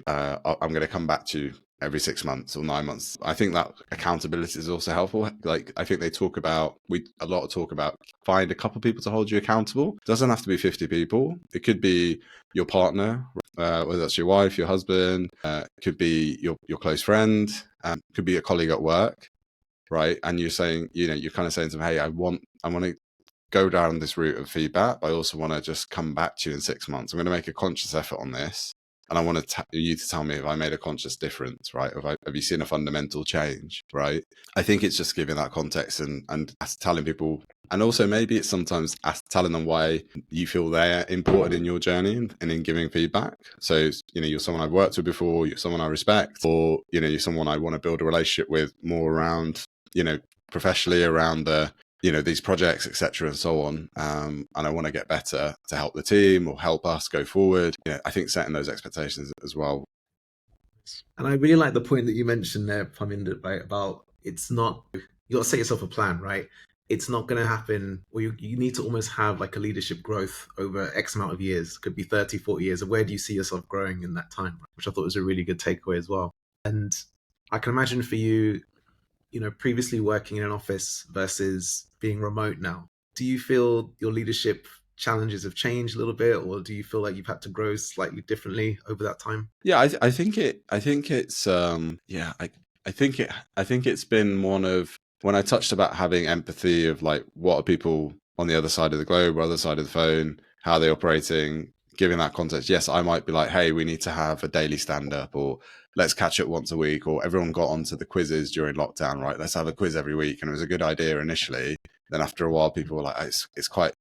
I'm going to come back to you every 6 months or 9 months. I think that accountability is also helpful. Like, I think they talk about, find a couple of people to hold you accountable. It doesn't have to be 50 people. It could be your partner, whether that's your wife, your husband, it could be your close friend, could be a colleague at work, right? And you're saying, you're kind of saying to them, "Hey, I want to go down this route of feedback. I also want to just come back to you in 6 months. I'm going to make a conscious effort on this. And I want you to tell me if I made a conscious difference, right? Have you seen a fundamental change, right?" I think it's just giving that context and telling people, and also maybe it's sometimes telling them why you feel they're important in your journey and in giving feedback. So, you're someone I've worked with before, you're someone I respect, or, you're someone I want to build a relationship with more around, professionally around these projects, etc., and so on. And I want to get better to help the team or help us go forward. I think setting those expectations as well. And I really like the point that you mentioned there, Parminder, right, about it's not, you got to set yourself a plan, right? It's not going to happen, or you need to almost have like a leadership growth over X amount of years. Could be 30, 40 years. Where do you see yourself growing in that time? Which I thought was a really good takeaway as well. And I can imagine for you, previously working in an office versus being remote now, do you feel your leadership challenges have changed a little bit, or do you feel like you've had to grow slightly differently over that time? Yeah, I think it's been one of, when I touched about having empathy of like, what are people on the other side of the globe or other side of the phone, how are they operating, giving that context. Yes, I might be like, "Hey, we need to have a daily stand-up," or "Let's catch up once a week," or everyone got onto the quizzes during lockdown, right? Let's have a quiz every week. And it was a good idea initially. Then after a while, people were like, it's quite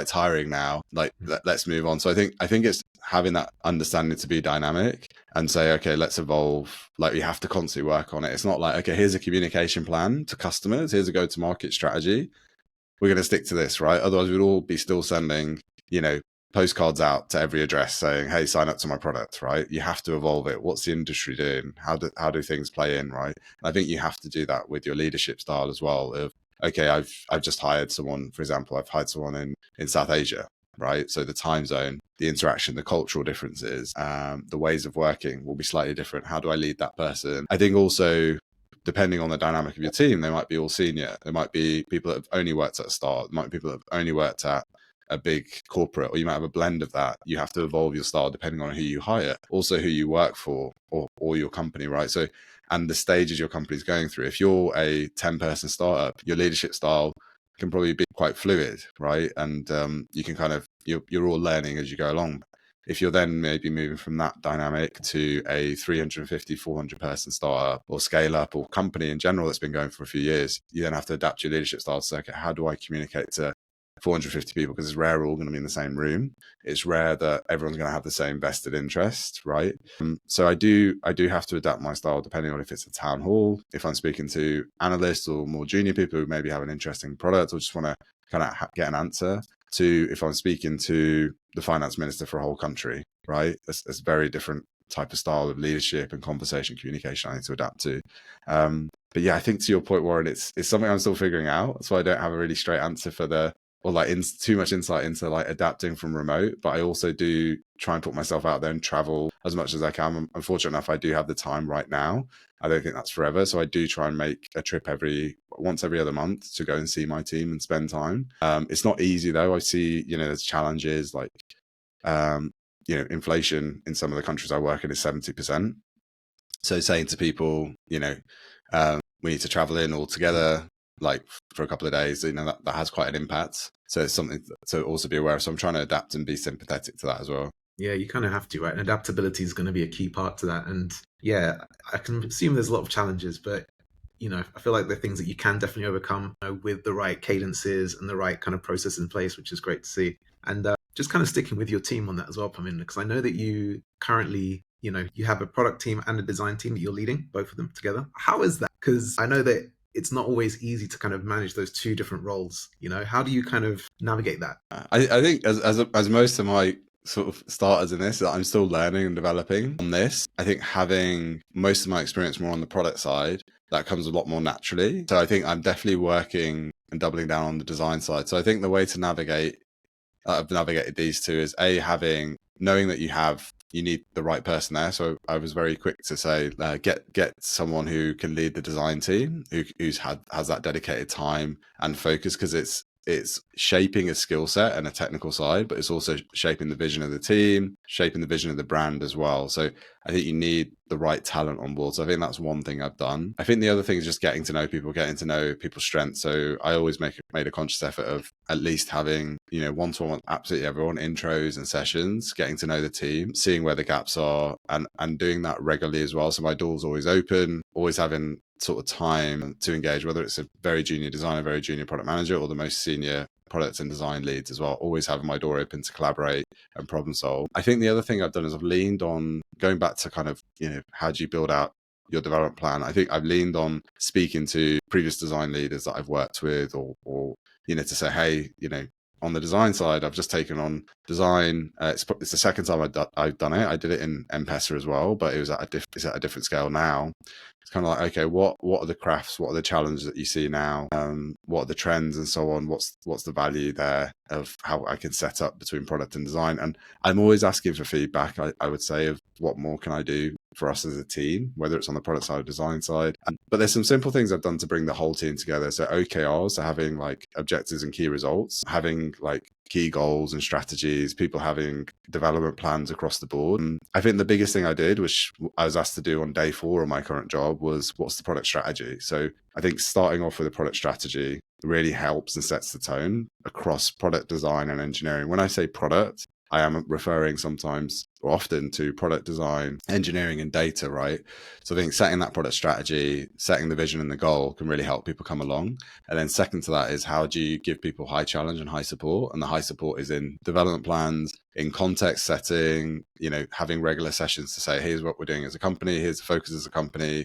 tiring now. Like, let's move on. So I think it's having that understanding to be dynamic and say, okay, let's evolve. Like, you have to constantly work on it. It's not like, okay, here's a communication plan to customers. Here's a go-to-market strategy. We're going to stick to this, right? Otherwise, we'd all be still sending, postcards out to every address saying, "Hey, sign up to my product," right? You have to evolve it. What's the industry doing? How do things play in, right? And I think you have to do that with your leadership style as well. Of, okay, I've just hired someone, for example, I've hired someone in South Asia, right? So the time zone, the interaction, the cultural differences, the ways of working will be slightly different. How do I lead that person? I think also, depending on the dynamic of your team, they might be all senior. There might be people that have only worked at a start. There might be people that have only worked at a big corporate, or you might have a blend of that. You have to evolve your style depending on who you hire, also who you work for, or your company, right? So, and the stages your company's going through. If you're a 10-person startup, your leadership style can probably be quite fluid, right? And you can kind of, you're all learning as you go along. If you're then maybe moving from that dynamic to a 350, 400-person startup or scale up or company in general that's been going for a few years, you then have to adapt your leadership style to say, okay, how do I communicate to 450 people? Because it's rare we're all going to be in the same room. It's rare that everyone's going to have the same vested interest, right? So I do have to adapt my style depending on if it's a town hall, if I'm speaking to analysts or more junior people who maybe have an interesting product or just want to kind of get an answer, to if I'm speaking to the finance minister for a whole country, right? That's very different type of style of leadership and conversation communication I need to adapt to. But yeah, I think to your point, Warren, it's something I'm still figuring out. So I don't have a really straight answer for the or like too much insight into like adapting from remote, but I also do try and put myself out there and travel as much as I can. I'm fortunate enough I do have the time right now. I don't think that's forever, so I do try and make a trip once every other month to go and see my team and spend time. It's not easy though. I see, there's challenges like inflation in some of the countries I work in is 70%. So saying to people, we need to travel in all together, like for a couple of days, that has quite an impact. So it's something to also be aware of. So I'm trying to adapt and be sympathetic to that as well. Yeah, you kind of have to, right? And adaptability is going to be a key part to that. And yeah, I can assume there's a lot of challenges, but I feel like they're things that you can definitely overcome with the right cadences and the right kind of process in place, which is great to see. And just kind of sticking with your team on that as well, Parminder, because I know that you currently, you have a product team and a design team that you're leading, both of them together. How is that? Because I know that it's not always easy to kind of manage those two different roles. How do you kind of navigate that? I think as most of my sort of starters in this, I'm still learning and developing on this. I think having most of my experience more on the product side, that comes a lot more naturally. So I think I'm definitely working and doubling down on the design side. So I think the way to navigate, I've navigated these two, is knowing that you need the right person there. So I was very quick to say, get someone who can lead the design team, has that dedicated time and focus, because it's shaping a skill set and a technical side, but it's also shaping the vision of the team, shaping the vision of the brand as well. So I think you need the right talent on board. So I think that's one thing I've done. I think the other thing is just getting to know people, getting to know people's strengths. So I always made a conscious effort of at least having, one-to-one with absolutely everyone, intros and sessions, getting to know the team, seeing where the gaps are, and doing that regularly as well. So my door's always open, always having sort of time to engage, whether it's a very junior designer, very junior product manager, or the most senior product and design leads as well, always having my door open to collaborate and problem solve. I think the other thing I've done is I've leaned on going back to kind of, how do you build out your development plan? I think I've leaned on speaking to previous design leaders that I've worked with, or to say, hey, on the design side, I've just taken on design. It's the second time I've done it. I did it in M-Pesa as well, but it's at a different scale now. It's kind of like, okay, what are the crafts? What are the challenges that you see now? What are the trends and so on? What's the value there of how I can set up between product and design? And I'm always asking for feedback, I would say, of what more can I do for us as a team, whether it's on the product side or design side. But there's some simple things I've done to bring the whole team together. So OKRs, so having like objectives and key results, having like key goals and strategies, people having development plans across the board. And I think the biggest thing I did, which I was asked to do on day 4 of my current job, was what's the product strategy? So I think starting off with a product strategy really helps and sets the tone across product design and engineering. When I say product, I am referring sometimes or often to product design, engineering, and data, right? So I think setting that product strategy, setting the vision and the goal can really help people come along. And then second to that is, how do you give people high challenge and high support? And the high support is in development plans, in context setting, having regular sessions to say, here's what we're doing as a company, here's the focus as a company,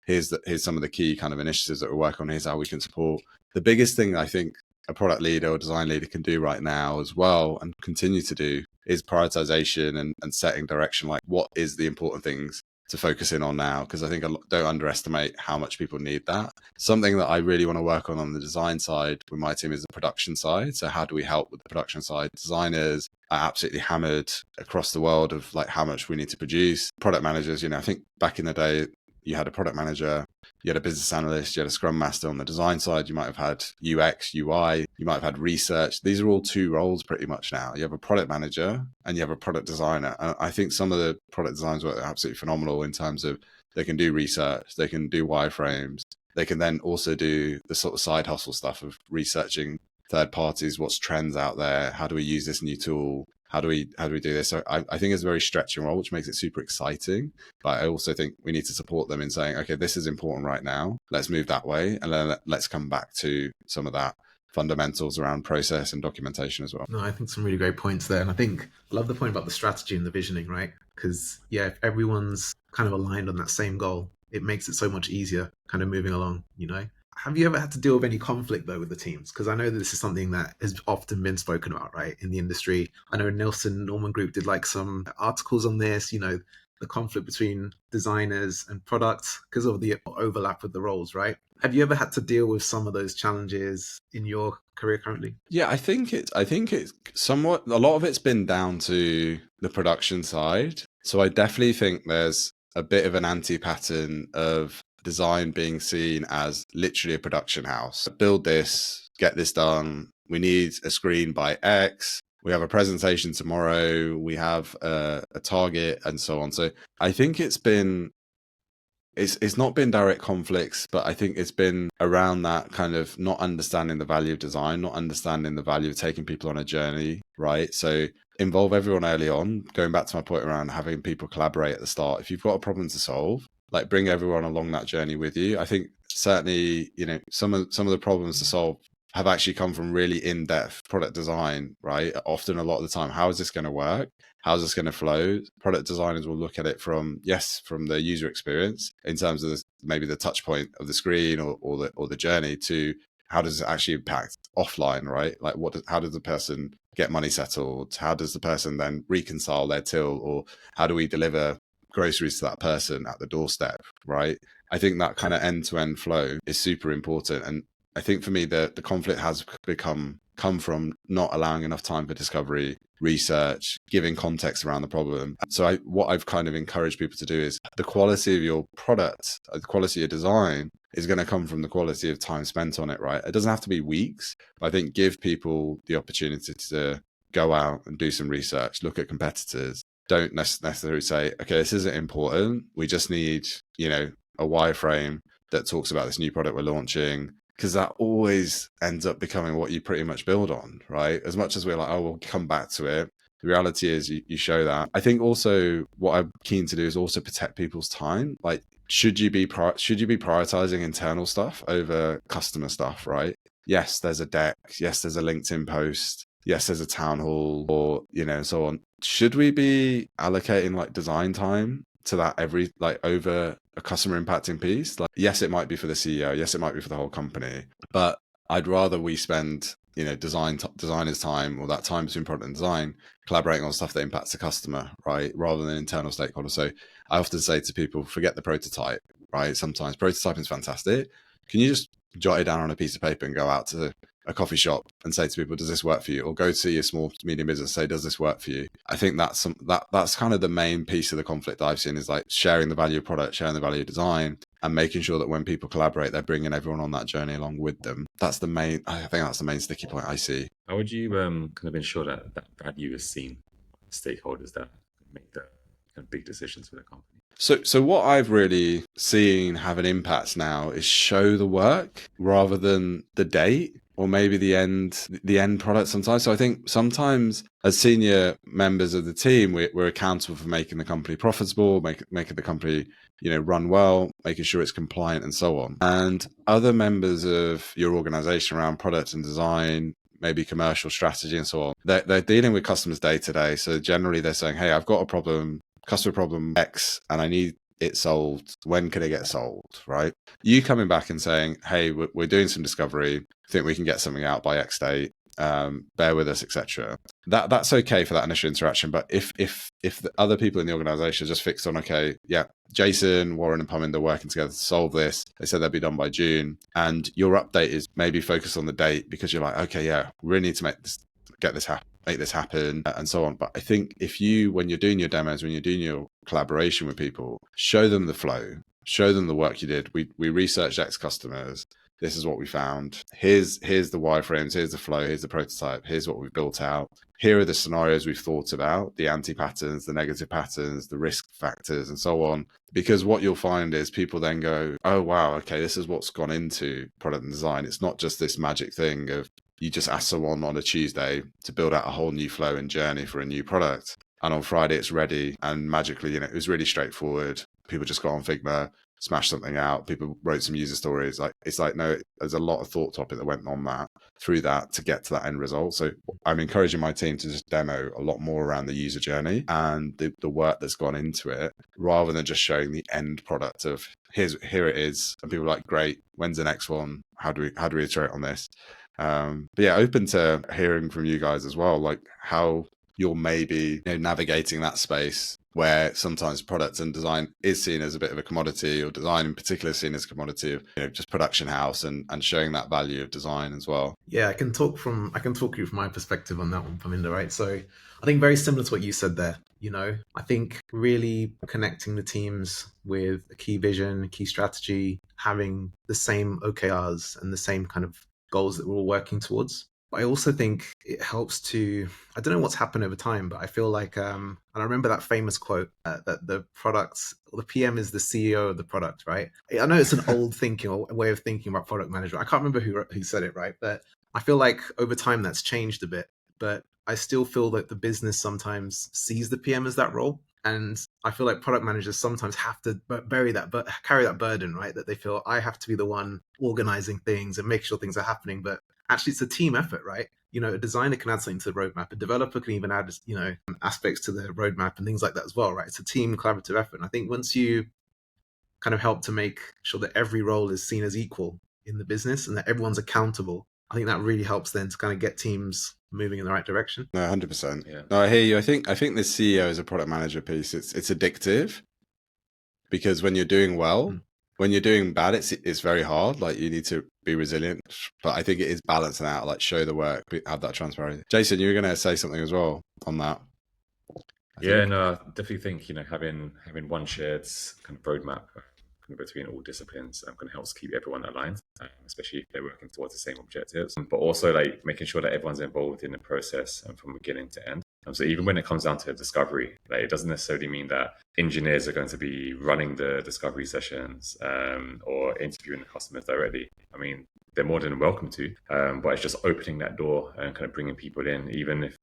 here's some of the key kind of initiatives that we're working on, here's how we can support. The biggest thing I think a product leader or design leader can do right now as well, and continue to do, is prioritization and setting direction. Like, what is the important things to focus in on now? Because I think I don't underestimate how much people need that. Something that I really want to work on the design side with my team is the production side. So how do we help with the production side? Designers are absolutely hammered across the world of like how much we need to produce. Product managers, I think back in the day, you had a product manager, you had a business analyst, you had a scrum master. On the design side, you might have had UX, UI, you might have had research. These are all 2 roles pretty much now. You have a product manager and you have a product designer. And I think some of the product designs were absolutely phenomenal in terms of they can do research, they can do wireframes, they can then also do the sort of side hustle stuff of researching third parties, what's trends out there, how do we use this new tool, how do we do this? So I think it's a very stretching role, which makes it super exciting. But I also think we need to support them in saying, okay, this is important right now. Let's move that way. And then let's come back to some of that fundamentals around process and documentation as well. No, I think some really great points there. And I love the point about the strategy and the visioning, right? Because if everyone's kind of aligned on that same goal, it makes it so much easier kind of moving along, Have you ever had to deal with any conflict though with the teams? Because I know that this is something that has often been spoken about, right, in the industry. I know Nielsen Norman Group did like some articles on this. the conflict between designers and products because of the overlap with the roles, right? Have you ever had to deal with some of those challenges in your career currently? Yeah, I think it's somewhat, a lot of it's been down to the production side. So I definitely think there's a bit of an anti-pattern of design being seen as literally a production house. Build this, get this done. We need a screen by X. We have a presentation tomorrow. We have a target and so on. So I think it's not been direct conflicts, but I think it's been around that kind of not understanding the value of design, not understanding the value of taking people on a journey, right? So involve everyone early on. Going back to my point around having people collaborate at the start. If you've got a problem to solve, like bring everyone along that journey with you. I think certainly, some of the problems to solve have actually come from really in-depth product design, right? Often a lot of the time, how is this going to work? How's this going to flow? Product designers will look at it from the user experience in terms of maybe the touch point of the screen or the journey, to how does it actually impact offline, right? Like how does the person get money settled? How does the person then reconcile their till? Or how do we deliver groceries to that person at the doorstep, right? I think that kind of end-to-end flow is super important. And I think for me, the conflict has come from not allowing enough time for discovery, research, giving context around the problem. So what I've kind of encouraged people to do is the quality of your product, the quality of design is going to come from the quality of time spent on it, right? It doesn't have to be weeks. But I think give people the opportunity to go out and do some research, look at competitors. Don't necessarily say, okay, this isn't important. We just need, a wireframe that talks about this new product we're launching, because that always ends up becoming what you pretty much build on, right? As much as we're like, oh, we'll come back to it. The reality is you show that. I think also what I'm keen to do is also protect people's time. Like, should you be prioritizing internal stuff over customer stuff, right? Yes, there's a deck. Yes, there's a LinkedIn post. Yes, there's a town hall, or, and so on. Should we be allocating like design time to that over a customer impacting piece? Like, yes, it might be for the CEO. Yes, it might be for the whole company. But I'd rather we spend, designers' time, or that time between product and design, collaborating on stuff that impacts the customer, right? Rather than internal stakeholders. So I often say to people, forget the prototype, right? Sometimes prototyping is fantastic. Can you just jot it down on a piece of paper and go out to a coffee shop and say to people, does this work for you? Or go to your small to medium business and say, does this work for you? I think that's kind of the main piece of the conflict I've seen, is like sharing the value of product, sharing the value of design, and making sure that when people collaborate, they're bringing everyone on that journey along with them. I think that's the main sticky point I see. How would you kind of ensure that value is seen by stakeholders that make the kind of big decisions for the company? So what I've really seen have an impact now is show the work rather than the date, or maybe the end product sometimes. So I think sometimes as senior members of the team, we're accountable for making the company profitable, making the company, run well, making sure it's compliant and so on. And other members of your organization around product and design, maybe commercial strategy and so on, they're dealing with customers day to day. So generally they're saying, hey, I've got a problem, customer problem X, and I need it solved. When can it get solved, right? You coming back and saying, hey, we're doing some discovery, think we can get something out by X date, bear with us, etc. That's okay for that initial interaction. But if the other people in the organization are just fixed on, okay, yeah, Jason, Warren and Parminder working together to solve this, they said they'll be done by June, and your update is maybe focused on the date because you're like, okay, yeah, we really need to make this happen and so on. But I think when you're doing your demos, when you're doing your collaboration with people, show them the flow, show them the work you did. We researched X customers. This is what we found. Here's the wireframes. Here's the flow. Here's the prototype. Here's what we've built out. Here are the scenarios we've thought about, the anti-patterns, the negative patterns, the risk factors, and so on. Because what you'll find is people then go, oh, wow, okay, this is what's gone into product and design. It's not just this magic thing of you just ask someone on a Tuesday to build out a whole new flow and journey for a new product, and on Friday it's ready, and magically, it was really straightforward. People just got on Figma, smashed something out. People wrote some user stories. No, there's a lot of thought topic that went on through that to get to that end result. So I'm encouraging my team to just demo a lot more around the user journey and the work that's gone into it, rather than just showing the end product of here it is, and people are like, great, when's the next one? How do we iterate on this? But yeah, open to hearing from you guys as well, like how you're maybe navigating that space where sometimes product and design is seen as a bit of a commodity, or design in particular is seen as a commodity of, you know, just production house, and showing that value of design as well. Yeah, I can talk you from my perspective on that one, Parminder, right? So I think very similar to what you said there. You know, I think really connecting the teams with a key vision, key strategy, having the same OKRs and the same kind of goals that we're all working towards. I also think it helps to, I don't know what's happened over time, but I feel like, and I remember that famous quote that the products, or the PM is the CEO of the product, right? I know it's an old thinking or way of thinking about product management. I can't remember who said it, right? But I feel like over time that's changed a bit, but I still feel that the business sometimes sees the PM as that role. And I feel like product managers sometimes have to carry that burden, right? That they feel I have to be the one organizing things and make sure things are happening. But actually, it's a team effort, right? You know, a designer can add something to the roadmap. A developer can even add, you know, aspects to the roadmap and things like that as well, right? It's a team collaborative effort. And I think once you kind of help to make sure that every role is seen as equal in the business and that everyone's accountable, I think that really helps then to kind of get teams moving in the right direction. No, 100%. Yeah. No, I hear you. I think the CEO as a product manager piece, it's addictive, because when you're doing well, when you're doing bad, it's very hard. Like, you need to be resilient, but I think it is balancing out, like show the work, have that transparency. Jason, you were going to say something as well on that. Yeah, no, I definitely think, you know, having one shared kind of roadmap kind of between all disciplines kind of helps keep everyone aligned, especially if they're working towards the same objectives. But also, like, making sure that everyone's involved in the process from beginning to end. So even when it comes down to discovery, like, it doesn't necessarily mean that engineers are going to be running the discovery sessions or interviewing the customers directly. I mean, they're more than welcome to, but it's just opening that door and kind of bringing people in, even if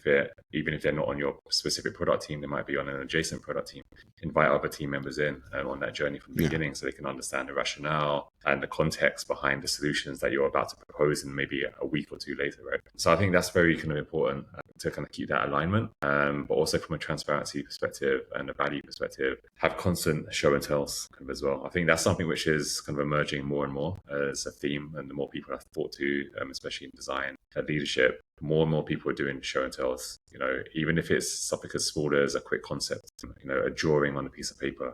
they're not on your specific product team, they might be on an adjacent product team. Invite other team members in on that journey from the beginning, so they can understand the rationale and the context behind the solutions that you're about to propose in maybe a week or two later, right? So I think that's very kind of important to kind of keep that alignment, but also from a transparency perspective and a value perspective, have constant show and tells kind of as well. I think that's something which is kind of emerging more and more as a theme, and the more people I've thought to, especially in design and leadership, more and more people are doing show and tells. You know, even if it's something as small as a quick concept, you know, a drawing on a piece of paper.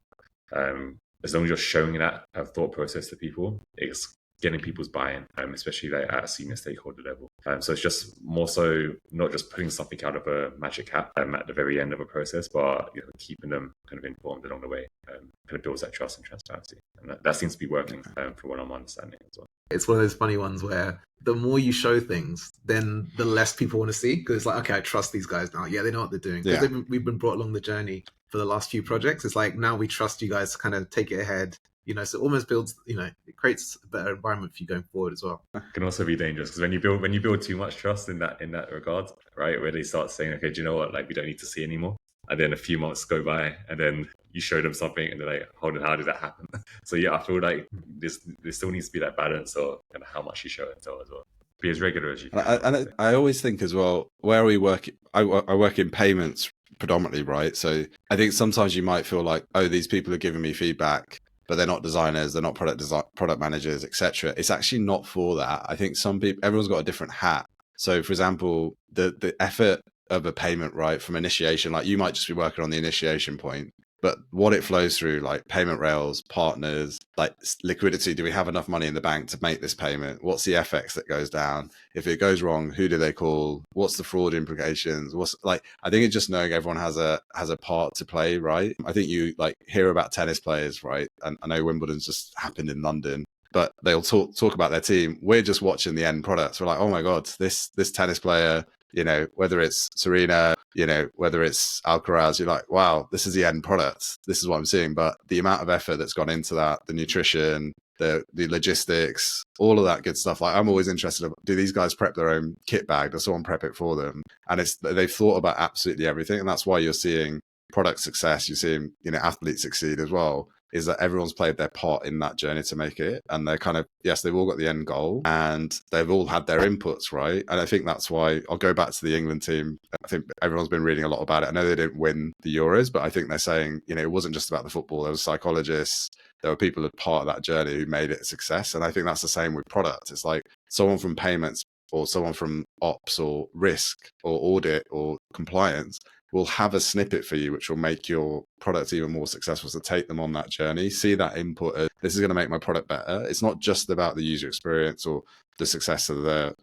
As long as you're showing that thought process to people, it's getting people's buy-in, especially like at a senior stakeholder level. So it's just more so not just putting something out of a magic hat at the very end of a process, but, you know, keeping them kind of informed along the way, kind of builds that trust and transparency. And that seems to be working from what I'm understanding as well. It's one of those funny ones where the more you show things, then the less people want to see, because it's like, okay, I trust these guys now. Yeah, they know what they're doing. Yeah. We've been brought along the journey for the last few projects. It's like, now we trust you guys to kind of take it ahead. You know, so it almost builds, you know, it creates a better environment for you going forward as well. It can also be dangerous, because when you build too much trust in that regard, right, where they start saying, okay, do you know what, like, we don't need to see anymore, and then a few months go by, and then you show them something, and they're like, hold on, how did that happen? So yeah, I feel like there still needs to be that balance of kind of how much you show and tell as well. Be as regular as you can. And I always think as well, where we work, I work in payments predominantly, right? So I think sometimes you might feel like, oh, these people are giving me feedback, but they're not designers, they're not product managers, etc. It's actually not for that. I think everyone's got a different hat. So for example, the effort of a payment, right, from initiation, like, you might just be working on the initiation point, but what it flows through, like payment rails, partners, like liquidity, do we have enough money in the bank to make this payment? What's the FX that goes down? If it goes wrong, who do they call? What's the fraud implications? I think it's just knowing everyone has a part to play, right? I think you like hear about tennis players, right? And I know Wimbledon's just happened in London, but they'll talk about their team. We're just watching the end products. We're like, oh my God, this tennis player, you know, whether it's Serena, you know, whether it's Alcaraz, you're like, wow, this is the end product. This is what I'm seeing. But the amount of effort that's gone into that, the nutrition, the logistics, all of that good stuff. Like, I'm always interested in, do these guys prep their own kit bag? Does someone prep it for them? And they've thought about absolutely everything. And that's why you're seeing product success. You're seeing, you know, athletes succeed as well, is that everyone's played their part in that journey to make it. And they're kind of, yes, they've all got the end goal and they've all had their inputs, right? And I think that's why I'll go back to the England team. I think everyone's been reading a lot about it. I know they didn't win the Euros, but I think they're saying, you know, it wasn't just about the football. There were psychologists, there were people as part of that journey who made it a success. And I think that's the same with product. It's like someone from payments or someone from ops or risk or audit or compliance, will have a snippet for you which will make your product even more successful. So take them on that journey, see that input as, this is going to make my product better. It's not just about the user experience or the success of the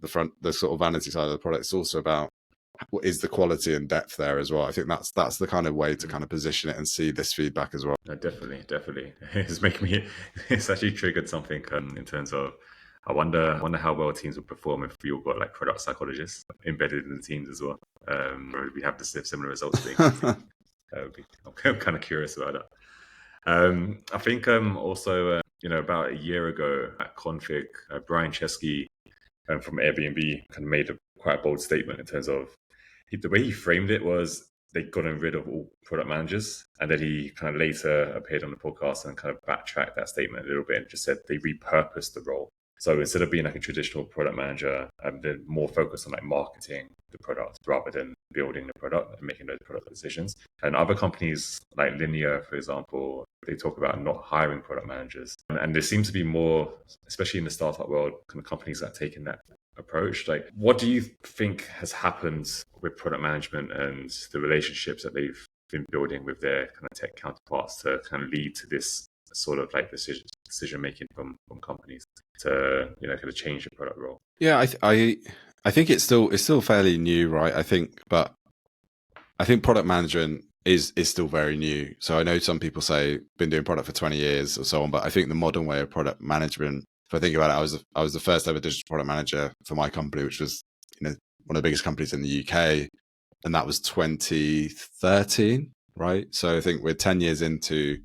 sort of vanity side of the product. It's also about what is the quality and depth there as well. I think that's the kind of way to kind of position it and see this feedback as well. No, definitely. It's making me. It's actually triggered something in terms of. I wonder how well teams will perform if we all got like product psychologists embedded in the teams as well. Or we have the similar results. I'm kind of curious about that. I think also about a year ago at Config, Brian Chesky from Airbnb kind of made quite a bold statement in terms of the way he framed it was they'd gotten rid of all product managers, and then he kind of later appeared on the podcast and kind of backtracked that statement a little bit and just said they repurposed the role. So instead of being like a traditional product manager, they're more focused on like marketing the product rather than building the product and making those product decisions. And other companies like Linear, for example, they talk about not hiring product managers. And there seems to be more, especially in the startup world, kind of companies that are taking that approach. Like, what do you think has happened with product management and the relationships that they've been building with their kind of tech counterparts to kind of lead to this sort of like decision making from companies to kind of change the product role? Yeah, I think it's still fairly new, right? I think product management is still very new. So I know some people say been doing product for 20 years or so on, but I think the modern way of product management, if I think about it, I was the first ever digital product manager for my company, which was one of the biggest companies in the UK, and that was 2013, right? So I think we're 10 years into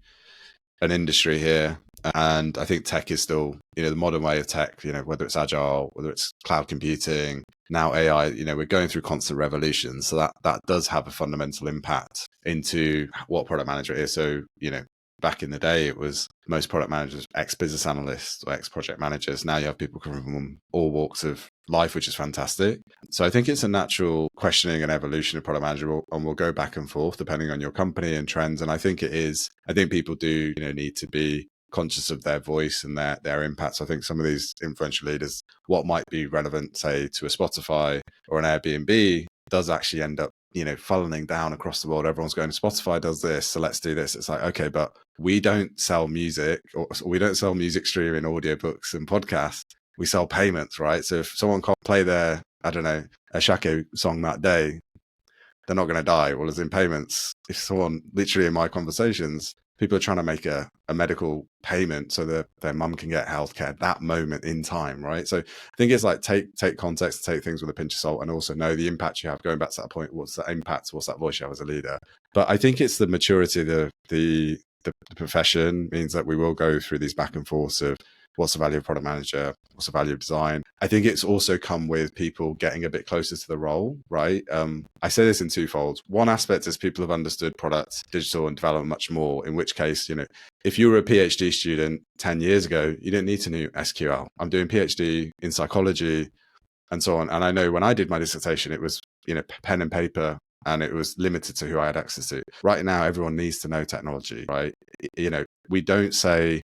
an industry here, and I think tech is still the modern way of tech. Whether it's agile, whether it's cloud computing, now AI. We're going through constant revolutions, so that does have a fundamental impact into what product manager is. So back in the day, it was most product managers ex-business analysts or ex-project managers. Now you have people coming from all walks of life, which is fantastic. So I think it's a natural questioning and evolution of product management, and we'll go back and forth depending on your company and trends. And I think people do need to be conscious of their voice and their impacts. I think some of these influential leaders, what might be relevant, say, to a Spotify or an Airbnb, does actually end up funneling down across the world. Everyone's going, Spotify does this, so let's do this. It's like, okay, but we don't sell music, or we don't sell music streaming, audiobooks and podcasts. We sell payments, right? So if someone can't play their, I don't know, a Shako song that day, they're not going to die. Well, as in payments, if someone, literally in my conversations, people are trying to make a medical payment so that their mum can get healthcare at that moment in time, right? So I think it's like take context, take things with a pinch of salt, and also know the impact you have. Going back to that point, what's that impact? What's that voice you have as a leader? But I think it's the maturity of the profession means that we will go through these back and forths of what's the value of product manager, what's the value of design. I think it's also come with people getting a bit closer to the role, right? I say this in twofold. One aspect is people have understood product, digital and development much more, in which case, if you were a PhD student 10 years ago, you didn't need to know SQL. I'm doing PhD in psychology and so on. And I know when I did my dissertation, it was, pen and paper, and it was limited to who I had access to. Right now, everyone needs to know technology, right? We don't say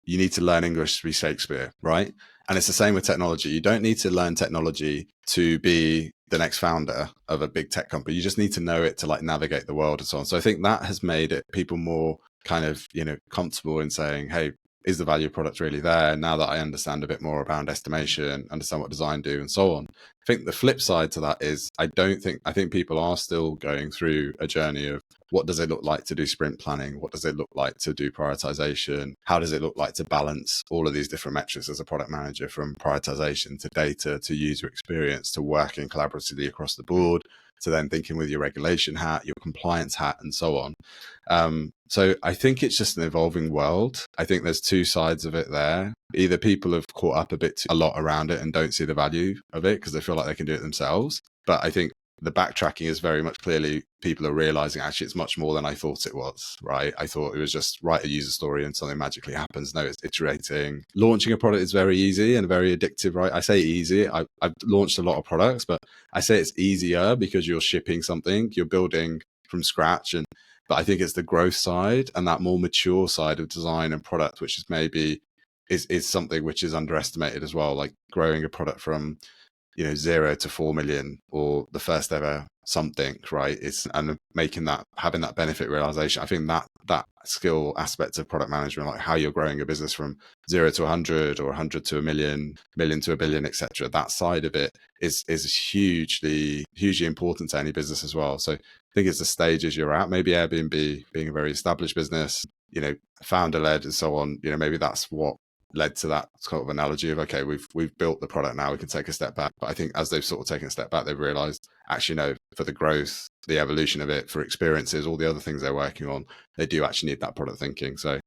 you need to learn English to be Shakespeare, right? And it's the same with technology. You don't need to learn technology to be the next founder of a big tech company. You just need to know it to like navigate the world and so on. So I think that has made it people more kind of, comfortable in saying, hey, is the value of product really there? Now that I understand a bit more around estimation, understand what design do and so on. I think the flip side to that is I think people are still going through a journey of what does it look like to do sprint planning? What does it look like to do prioritization? How does it look like to balance all of these different metrics as a product manager, from prioritization to data to user experience to working collaboratively across the board to then thinking with your regulation hat, your compliance hat, and so on. So I think it's just an evolving world. I think there's two sides of it there. Either people have caught up a lot around it and don't see the value of it because they feel like they can do it themselves. But I think the backtracking is very much clearly people are realizing actually it's much more than I thought it was, right? I thought it was just write a user story and something magically happens. No, it's iterating. Launching a product is very easy and very addictive, right? I say easy. I've launched a lot of products, but I say it's easier because you're shipping something, you're building from scratch. But I think it's the growth side and that more mature side of design and product, which is maybe is something which is underestimated as well, like growing a product from 0 to 4 million, or the first ever something, right? And making that, having that benefit realization. I think that skill aspect of product management, like how you're growing a business from 0 to 100 or 100 to a million to a billion, etc., that side of it is hugely important to any business as well. So I think it's the stages you're at. Maybe Airbnb being a very established business, founder led and so on, maybe that's what led to that sort of analogy of, okay, we've built the product, now we can take a step back. But I think as they've sort of taken a step back, they've realized, actually no, for the growth, the evolution of it, for experiences, all the other things they're working on, they do actually need that product thinking. So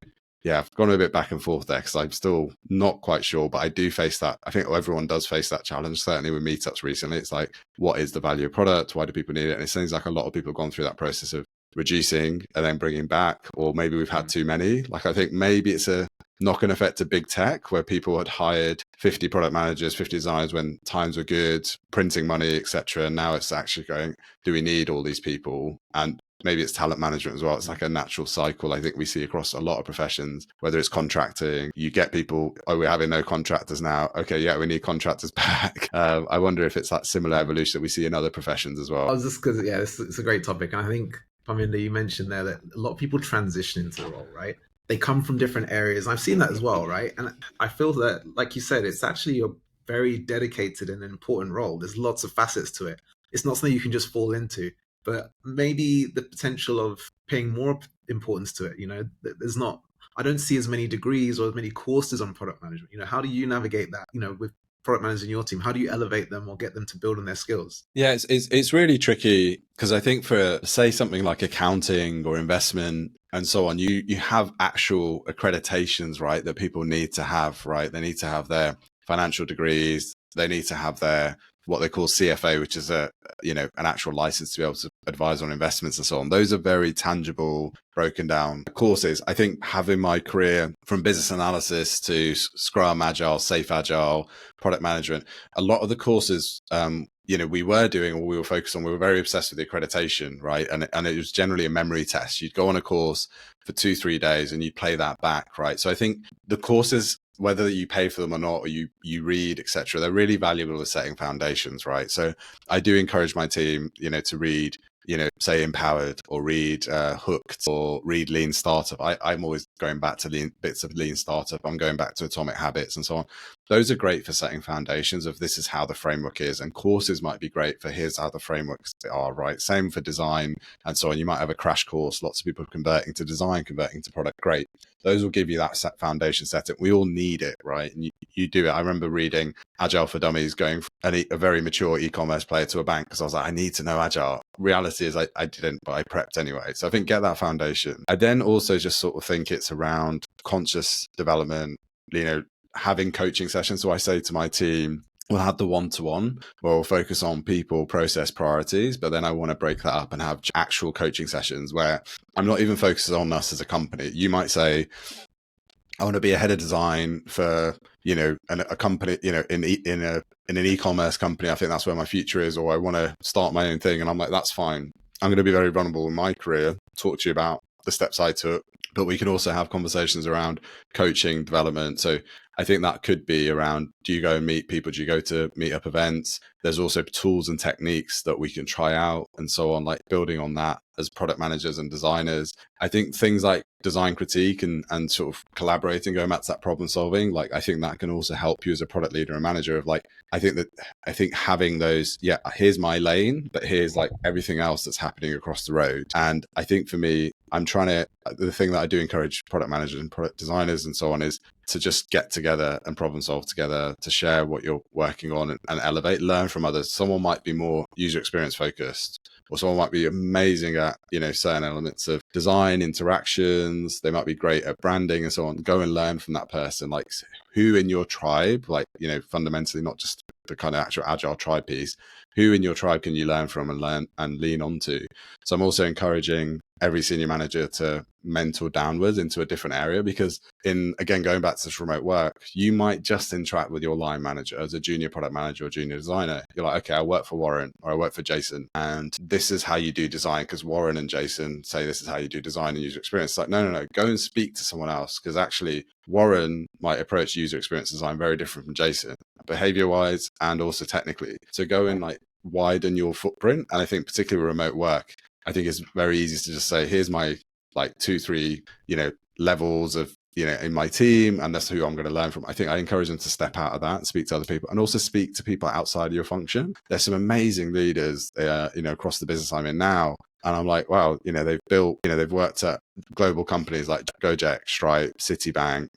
yeah, I've gone a bit back and forth there because I'm still not quite sure, but I do face that. I think everyone does face that challenge, certainly with meetups recently. It's like, what is the value of product? Why do people need it? And it seems like a lot of people have gone through that process of reducing and then bringing back, or maybe we've had too many. Like, I think maybe it's a knock-on effect to big tech where people had hired 50 product managers, 50 designers when times were good, printing money, etc. And now it's actually going, do we need all these people? And maybe it's talent management as well. It's like a natural cycle I think we see across a lot of professions, whether it's contracting, you get people, oh, we're having no contractors now. Okay, yeah, we need contractors back. I wonder if it's that similar evolution that we see in other professions as well. I was just because, yeah, it's a great topic. And I think, Parminder, you mentioned there that a lot of people transition into the role, right? They come from different areas. And I've seen that as well, right? And I feel that, like you said, it's actually a very dedicated and important role. There's lots of facets to it. It's not something you can just fall into. But maybe the potential of paying more importance to it, there's not, I don't see as many degrees or as many courses on product management. How do you navigate that, with product managers in your team? How do you elevate them or get them to build on their skills? Yeah, it's really tricky because I think for, say, something like accounting or investment and so on, you have actual accreditations, right, that people need to have, right? They need to have their financial degrees. They need to have their what they call CFA, which is an actual license to be able to advise on investments and so on. Those are very tangible, broken down courses. I think having my career from business analysis to Scrum, Agile, Safe Agile, product management, a lot of the courses, we were doing, or we were focused on, we were very obsessed with the accreditation, right? And it was generally a memory test. You'd go on a course for 2-3 days and you'd play that back, right? So I think the courses, whether you pay for them or not, or you read, etc., they're really valuable as setting foundations, right? So I do encourage my team, to read, say Empowered, or read Hooked, or read Lean Startup. I'm always going back to bits of Lean Startup. I'm going back to Atomic Habits and so on. Those are great for setting foundations of this is how the framework is. And courses might be great for here's how the frameworks are, right? Same for design and so on. You might have a crash course, lots of people converting to design, converting to product. Great. Those will give you that foundation set. We all need it, right? And you do it. I remember reading Agile for Dummies, going from a very mature e-commerce player to a bank, because I was like, I need to know Agile. Reality is I didn't, but I prepped anyway. So I think get that foundation. I then also just sort of think it's around conscious development, having coaching sessions. So I say to my team, we'll have the one-to-one where we'll focus on people, process, priorities, but then I want to break that up and have actual coaching sessions where I'm not even focused on us as a company. You might say, I want to be a head of design for, a company, in an e-commerce company. I think that's where my future is, or I want to start my own thing. And I'm like, that's fine. I'm going to be very vulnerable in my career, talk to you about the steps I took, but we can also have conversations around coaching, development. So I think that could be around, do you go and meet people? Do you go to meetup events? There's also tools and techniques that we can try out and so on, like building on that as product managers and designers. I think things like design critique and sort of collaborating, going back to that problem solving, like I think that can also help you as a product leader and manager of like, I think having those, yeah, here's my lane, but here's like everything else that's happening across the road. And I think for me, the thing that I do encourage product managers and product designers and so on is to just get together and problem solve together, to share what you're working on and elevate, learn from others. Someone might be more user experience focused, or someone might be amazing at, certain elements of design, interactions. They might be great at branding and so on. Go and learn from that person. Like who in your tribe, like, fundamentally, not just the kind of actual agile tribe piece, who in your tribe can you learn from and lean onto? So I'm also encouraging every senior manager to mentor downwards into a different area, because again, going back to this remote work, you might just interact with your line manager as a junior product manager or junior designer. You're like, okay, I work for Warren or I work for Jason, and this is how you do design because Warren and Jason say this is how you do design and user experience. It's like, no, go and speak to someone else, because actually Warren might approach user experience design very different from Jason, behavior wise and also technically. So go and like widen your footprint. And I think particularly remote work, I think it's very easy to just say, here's my like 2-3, levels of, in my team, and that's who I'm going to learn from. I think I encourage them to step out of that and speak to other people, and also speak to people outside of your function. There's some amazing leaders, across the business I'm in now. And I'm like, wow, they've worked at global companies like Gojek, Stripe, Citibank.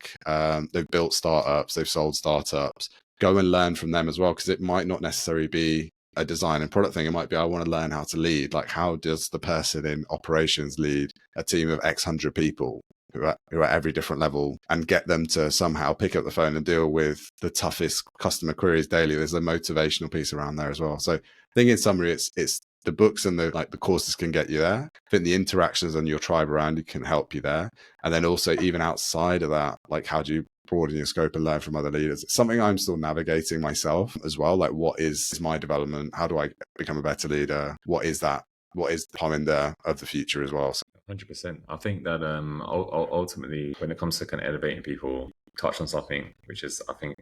They've built startups, they've sold startups. Go and learn from them as well, because it might not necessarily be a design and product thing. It might be, I want to learn how to lead. Like, how does the person in operations lead a team of X hundred people who are at every different level, and get them to somehow pick up the phone and deal with the toughest customer queries daily? There's a motivational piece around there as well. So I think in summary, it's the books and the courses can get you there. I think the interactions and your tribe around you can help you there. And then also, even outside of that, like, how do you broaden your scope and learn from other leaders? It's something I'm still navigating myself as well. Like, what is my development? How do I become a better leader? What is that? What is the Parminder of the future as well? So 100%. I think that ultimately, when it comes to kind of elevating people, touch on something which is, I think,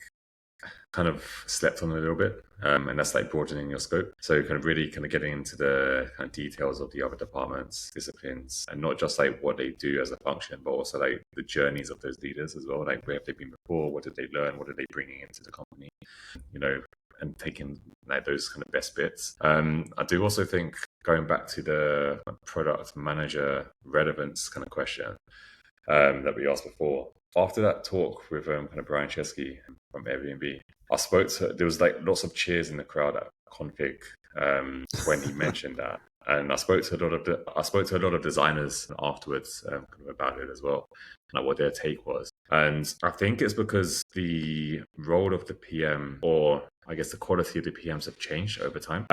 kind of slept on a little bit, and that's like broadening your scope. So kind of really kind of getting into the kind of details of the other departments, disciplines, and not just like what they do as a function, but also like the journeys of those leaders as well. Like, where have they been before? What did they learn? What are they bringing into the company? And taking like those kind of best bits. I do also think, going back to the product manager relevance kind of question that we asked before, after that talk with kind of Brian Chesky from Airbnb, I spoke to, there was like lots of cheers in the crowd at Config when he mentioned that. And I spoke to a lot of designers afterwards kind of about it as well, like what their take was. And I think it's because the role of the PM, or I guess the quality of the PMs, have changed over time.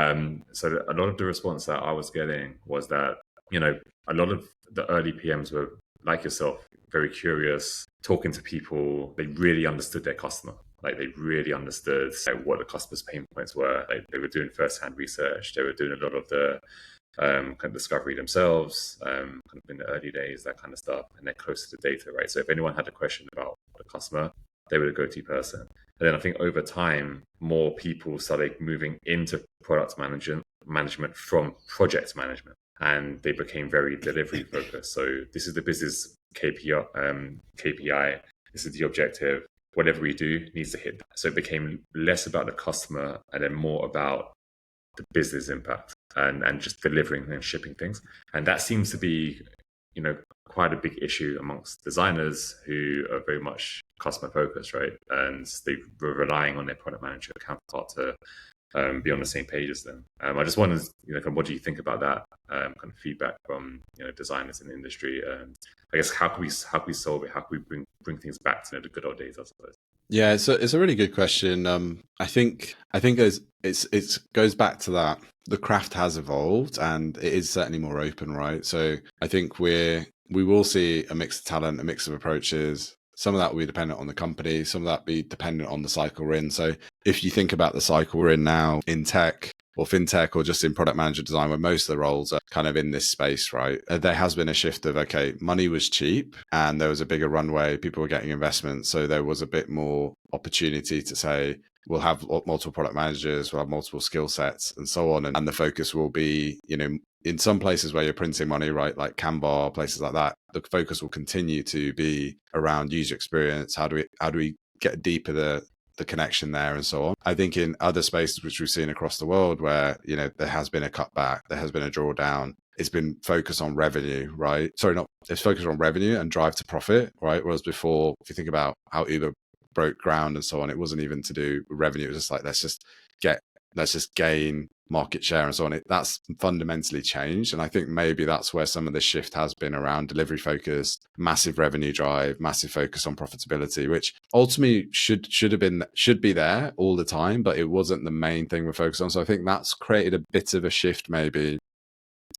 So a lot of the response that I was getting was that, a lot of the early PMs were like yourself, very curious, talking to people. They really understood their customer. Like, they really understood what the customer's pain points were. Like, they were doing first-hand research. They were doing a lot of the kind of discovery themselves, kind of in the early days, that kind of stuff. And they're close to the data, right? So if anyone had a question about the customer, they were the go-to person. And then I think over time, more people started moving into product management from project management, and they became very delivery focused. So this is the business KPI. This is the objective. Whatever we do needs to hit that. So it became less about the customer and then more about the business impact and just delivering and shipping things. And that seems to be, quite a big issue amongst designers who are very much customer focused, right? And they were relying on their product manager counterpart to be on the same page as them. I just wondered, kind of what do you think about that kind of feedback from designers in the industry? I guess how can we solve it? How can we bring things back to the good old days, I suppose? Yeah, it's a really good question. I think it goes back to that. The craft has evolved, and it is certainly more open, right? So I think we will see a mix of talent, a mix of approaches. Some of that will be dependent on the company. Some of that be dependent on the cycle we're in. So if you think about the cycle we're in now in tech or fintech or just in product manager design, where most of the roles are kind of in this space, right? There has been a shift of, okay, money was cheap and there was a bigger runway. People were getting investment. So there was a bit more opportunity to say, we'll have multiple product managers, we'll have multiple skill sets and so on. And the focus will be, in some places where you're printing money, right, like Canva, places like that, the focus will continue to be around user experience. How do we get deeper the connection there and so on? I think in other spaces which we've seen across the world where, there has been a cutback, there has been a drawdown, it's been focused on revenue, right? It's focused on revenue and drive to profit, right? Whereas before, if you think about how Uber broke ground and so on, it wasn't even to do with revenue. It was just like, let's just gain market share and so on. That's fundamentally changed. And I think maybe that's where some of the shift has been around delivery focus, massive revenue drive, massive focus on profitability, which ultimately should be there all the time, but it wasn't the main thing we're focused on. So I think that's created a bit of a shift, maybe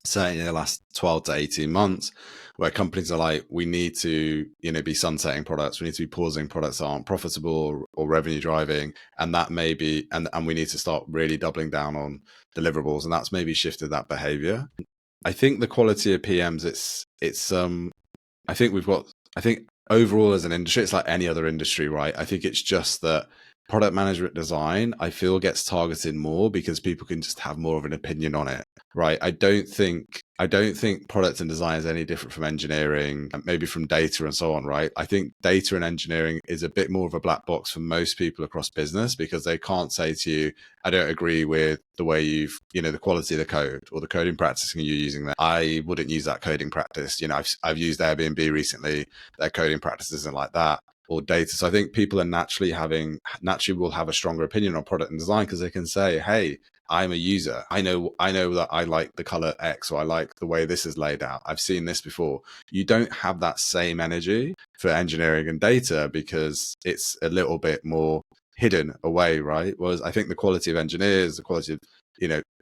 certainly in the last 12 to 18 months, where companies are like, we need to, be sunsetting products. We need to be pausing products that aren't profitable or revenue driving. And that may be, and we need to start really doubling down on deliverables. And that's maybe shifted that behavior. I think the quality of PMs, I think overall as an industry, it's like any other industry, right? I think it's just that product management design, I feel gets targeted more because people can just have more of an opinion on it, right? I don't think product and design is any different from engineering, maybe from data and so on, right? I think data and engineering is a bit more of a black box for most people across business because they can't say to you, I don't agree with the way the quality of the code or the coding practice you're using there. I wouldn't use that coding practice. I've used Airbnb recently. Their coding practice isn't like that. Or data. So I think people are naturally will have a stronger opinion on product and design because they can say, hey, I'm a user. I know that I like the color X, or I like the way this is laid out. I've seen this before. You don't have that same energy for engineering and data because it's a little bit more hidden away, right? Whereas I think the quality of engineers, the quality of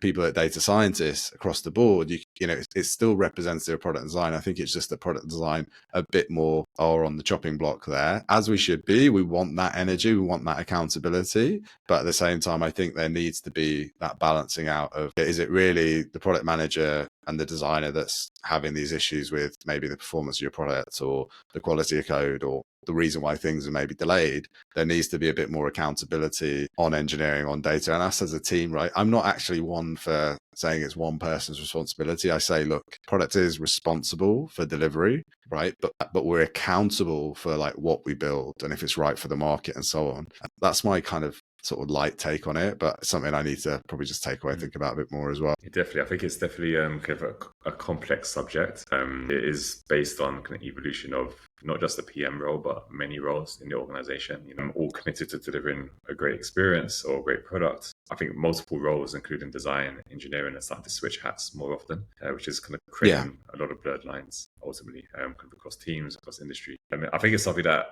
people at data scientists across the board, it still represents their product design. I think it's just the product design a bit more are on the chopping block there, as we should be. We want that energy, we want that accountability, but at the same time, I think there needs to be that balancing out of, is it really the product manager and the designer that's having these issues with maybe the performance of your product or the quality of code or the reason why things are maybe delayed? There needs to be a bit more accountability on engineering, on data, and us as a team, right? I'm not actually one for saying it's one person's responsibility. I say, look, product is responsible for delivery, right? But we're accountable for like what we build and if it's right for the market and so on. That's my kind of sort of light take on it, but something I need to probably just take away, think about a bit more as well. Definitely. I think it's definitely kind of a complex subject. It is based on kind of evolution of not just the PM role, but many roles in the organization, all committed to delivering a great experience or a great product. I think multiple roles, including design, engineering, are starting to switch hats more often, which is kind of creating a lot of blurred lines ultimately kind of across teams, across industry. I think it's something that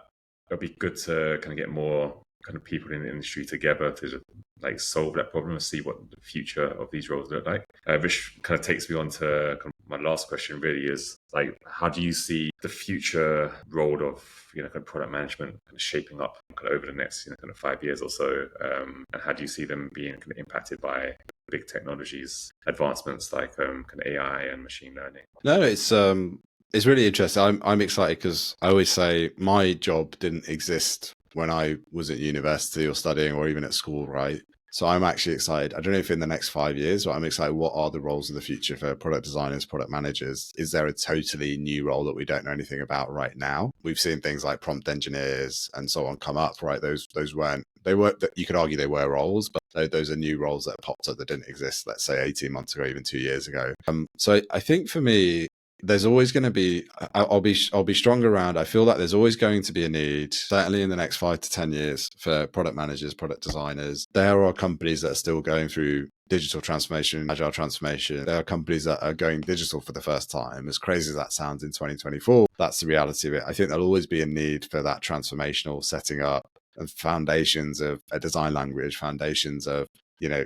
it'll be good to kind of get more kind of people in the industry together to like solve that problem and see what the future of these roles look like. Which kind of takes me on to kind of my last question really is like, how do you see the future role of, kind of product management kind of shaping up kind of over the next, kind of 5 years or so? And how do you see them being kind of impacted by big technologies, advancements like kind of AI and machine learning? No, it's really interesting. I'm excited because I always say my job didn't exist when I was at university or studying or even at school, right? So I'm actually excited. I don't know if in the next 5 years, but I'm excited. What are the roles of the future for product designers, product managers? Is there a totally new role that we don't know anything about right now? We've seen things like prompt engineers and so on come up, right? Those weren't, you could argue they were roles, but those are new roles that popped up that didn't exist, let's say 18 months ago, even 2 years ago. So I think for me, there's always going to be, I'll be strong around. I feel like there's always going to be a need, certainly in the next 5 to 10 years, for product managers, product designers. There are companies that are still going through digital transformation, agile transformation. There are companies that are going digital for the first time. As crazy as that sounds in 2024, that's the reality of it. I think there'll always be a need for that transformational setting up and foundations of a design language, foundations of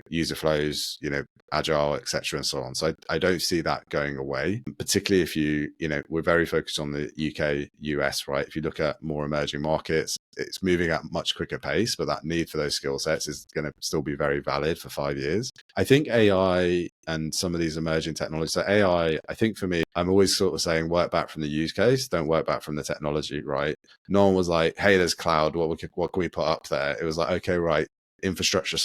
user flows, agile, etc., and so on. So I don't see that going away, particularly if we're very focused on the UK, US, right? If you look at more emerging markets, it's moving at much quicker pace, but that need for those skill sets is going to still be very valid for 5 years. I think AI and some of these emerging technologies, so AI, I think for me, I'm always sort of saying work back from the use case, don't work back from the technology, right? No one was like, hey, there's cloud, what can we put up there? It was like, okay, right, infrastructure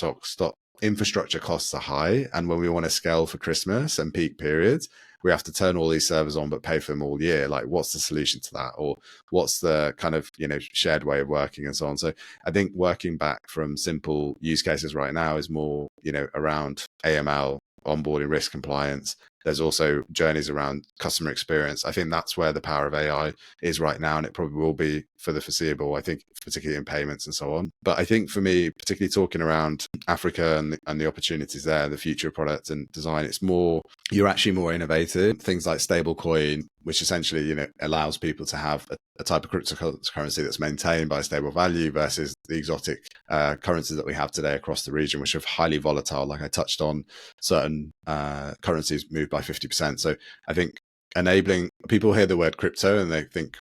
costs are high, and when we want to scale for Christmas and peak periods, we have to turn all these servers on but pay for them all year. Like, what's the solution to that? Or what's the kind of shared way of working and so on? So I think working back from simple use cases right now is more around AML, onboarding, risk compliance. There's also journeys around customer experience. I think that's where the power of AI is right now, and it probably will be for the foreseeable, I think, particularly in payments and so on. But I think for me, particularly talking around Africa and the opportunities there, the future of product and design, it's more, you're actually more innovative. Things like stablecoin, which essentially allows people to have a type of cryptocurrency that's maintained by a stable value versus the exotic currencies that we have today across the region, which are highly volatile. Like I touched on, certain currencies move by 50%. So I think enabling people hear the word crypto and they think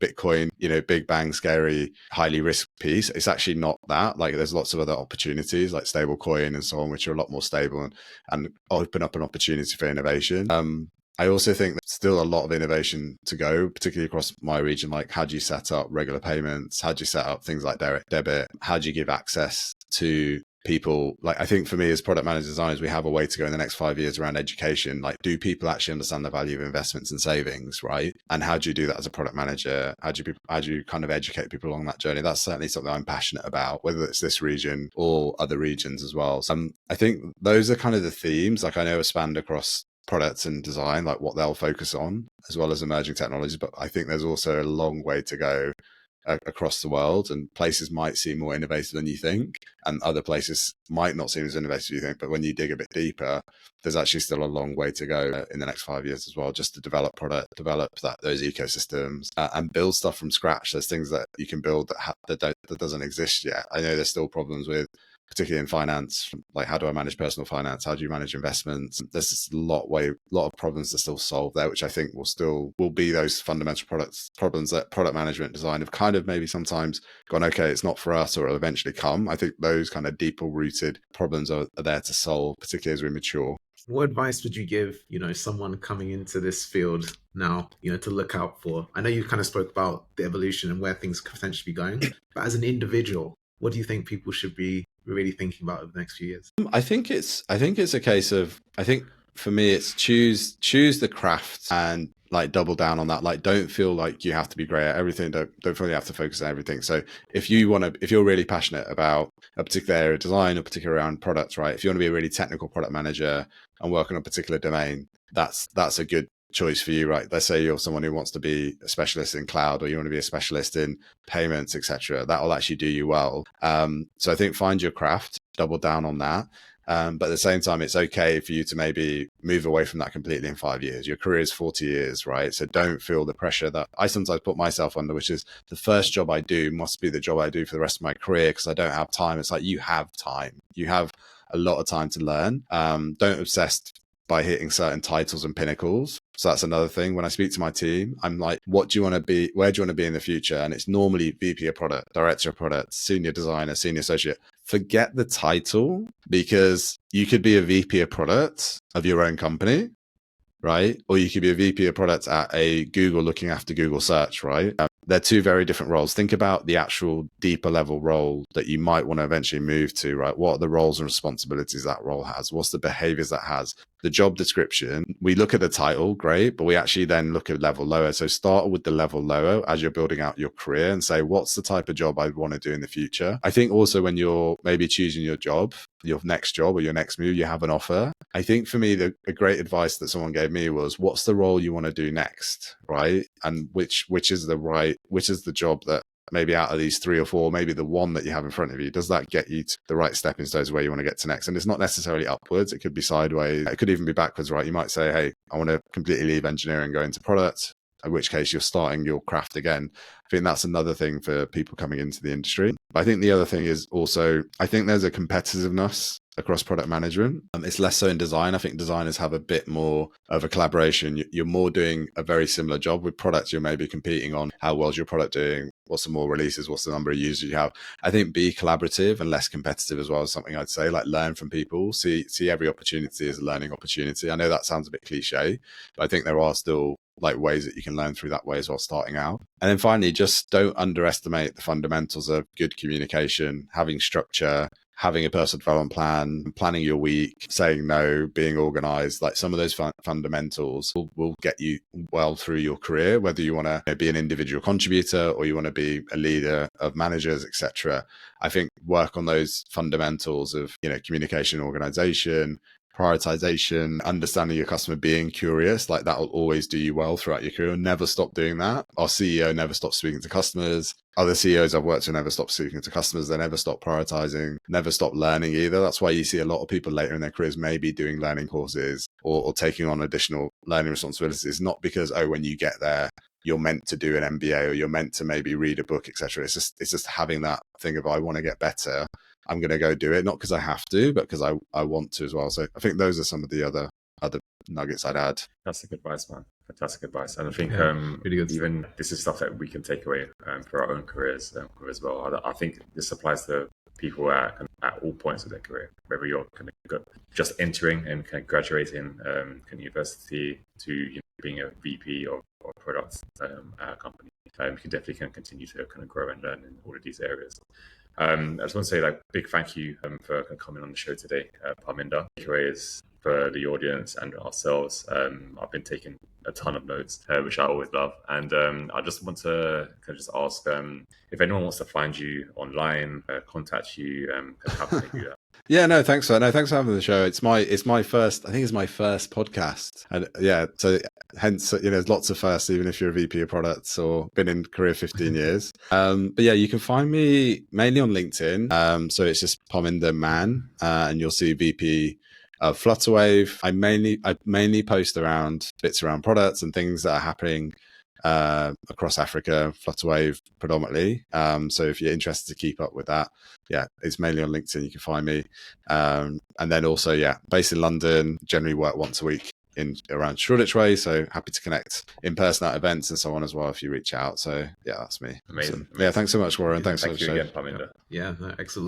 Bitcoin, big bang, scary, highly risk piece. It's actually not that. Like, there's lots of other opportunities like stablecoin and so on, which are a lot more stable and open up an opportunity for innovation. I also think there's still a lot of innovation to go, particularly across my region. Like, how do you set up regular payments? How do you set up things like direct debit? How do you give access to people? Like, I think for me as product manager designers, we have a way to go in the next 5 years around education. Like, do people actually understand the value of investments and savings, right? And how do you do that as a product manager? How do you kind of educate people along that journey? That's certainly something I'm passionate about, whether it's this region or other regions as well. So I think those are kind of the themes. Like, I know are spanned across products and design, like what they'll focus on, as well as emerging technologies. But I think there's also a long way to go across the world, and places might seem more innovative than you think, and other places might not seem as innovative as you think. But when you dig a bit deeper, there's actually still a long way to go in the next 5 years as well, just to develop product, develop those ecosystems, and build stuff from scratch. There's things that you can build that doesn't exist yet. I know there's still problems with, particularly in finance, like how do I manage personal finance? How do you manage investments? There's just a lot of problems to still solve there, which I think will be those fundamental problems that product management design have kind of maybe sometimes gone, okay, it's not for us, or it'll eventually come. I think those kind of deeper rooted problems are there to solve, particularly as we mature. What advice would you give, someone coming into this field now, to look out for? I know you kind of spoke about the evolution and where things could potentially be going, but as an individual, what do you think people should be really thinking about over the next few years? I think it's a case of, I think for me, it's choose the craft and like double down on that. Like, don't feel like you have to be great at everything. Don't feel you have to focus on everything. So if you're really passionate about a particular area of design or particular around products, right? If you want to be a really technical product manager and work on a particular domain, that's a good choice for you, right? Let's say you're someone who wants to be a specialist in cloud, or you want to be a specialist in payments, etc. That will actually do you well. So I think find your craft, double down on that. But at the same time, it's okay for you to maybe move away from that completely in 5 years. Your career is 40 years, right? So don't feel the pressure that I sometimes put myself under, which is the first job I do must be the job I do for the rest of my career because I don't have time. It's like, you have time. You have a lot of time to learn. Don't obsess by hitting certain titles and pinnacles. So that's another thing. When I speak to my team, I'm like, what do you want to be? Where do you want to be in the future? And it's normally VP of product, director of product, senior designer, senior associate. Forget the title, because you could be a VP of product of your own company, right? Or you could be a VP of product at a Google looking after Google search, right? They're two very different roles. Think about the actual deeper level role that you might want to eventually move to, right? What are the roles and responsibilities that role has? What's the behaviors that has? The job description, we look at the title, great, but we actually then look at level lower. So start with the level lower as you're building out your career and say, what's the type of job I want to do in the future? I think also when you're maybe choosing your job, your next job or your next move, you have an offer. I think for me, the great advice that someone gave me was, what's the role you want to do next, right? And which is the job that maybe out of these 3 or 4, maybe the one that you have in front of you, does that get you to the right stepping stones where you want to get to next? And it's not necessarily upwards. It could be sideways. It could even be backwards, right? You might say, hey, I want to completely leave engineering, go into product, in which case you're starting your craft again. I think that's another thing for people coming into the industry. But I think the other thing is also, I think there's a competitiveness across product management. It's less so in design. I think designers have a bit more of a collaboration. You're more doing a very similar job. With products, you're maybe competing on how well is your product doing, what's the more releases, what's the number of users you have. I think be collaborative and less competitive as well is something I'd say. Like, learn from people, see every opportunity as a learning opportunity. I know that sounds a bit cliche, but I think there are still like ways that you can learn through that way as well, starting out. And then finally, just don't underestimate the fundamentals of good communication, having structure, having a personal development plan, planning your week, saying no, being organized. Like, some of those fundamentals will get you well through your career, whether you want to be an individual contributor or you want to be a leader of managers, etc. I think work on those fundamentals of, communication, organization, prioritization, understanding your customer, being curious, like that will always do you well throughout your career. Never stop doing that. Our CEO never stopped speaking to customers. Other CEOs I've worked with never stop speaking to customers. They never stop prioritizing, never stop learning either. That's why you see a lot of people later in their careers maybe doing learning courses or taking on additional learning responsibilities, not because, when you get there, you're meant to do an MBA or you're meant to maybe read a book, etc. It's just having that thing of, I want to get better, I'm going to go do it, not because I have to, but because I want to as well. So I think those are some of the other nuggets I'd add. Fantastic advice, man. Fantastic advice. And I think really good. Even this is stuff that we can take away for our own careers as well. I think this applies to people at all points of their career, whether you're kind of just entering and kind of graduating kind of university to being a VP or product at a company. You can definitely kind of continue to kind of grow and learn in all of these areas. I just want to say big thank you for coming on the show today, Parminder. Takeaways for the audience and ourselves. I've been taking a ton of notes, which I always love. And I just want to kind of just ask if anyone wants to find you online, contact you, how can they do that? Yeah, no, thanks for having the show. It's my first, I think it's my first podcast. And yeah, so hence, there's lots of firsts, even if you're a VP of products or been in career 15 years. But yeah, you can find me mainly on LinkedIn. So it's just Parminder Mann, and you'll see VP of Flutterwave. I mainly post bits around products and things that are happening across Africa, Flutterwave predominantly. So if you're interested to keep up with that, yeah, it's mainly on LinkedIn. You can find me. And then also, yeah, based in London, generally work once a week around Shoreditch Way. So happy to connect in person at events and so on as well if you reach out. So yeah, that's me. Amazing. Yeah, thanks so much, Warren. Thanks so much. Thank you again, Parminder. Yeah, no, excellent.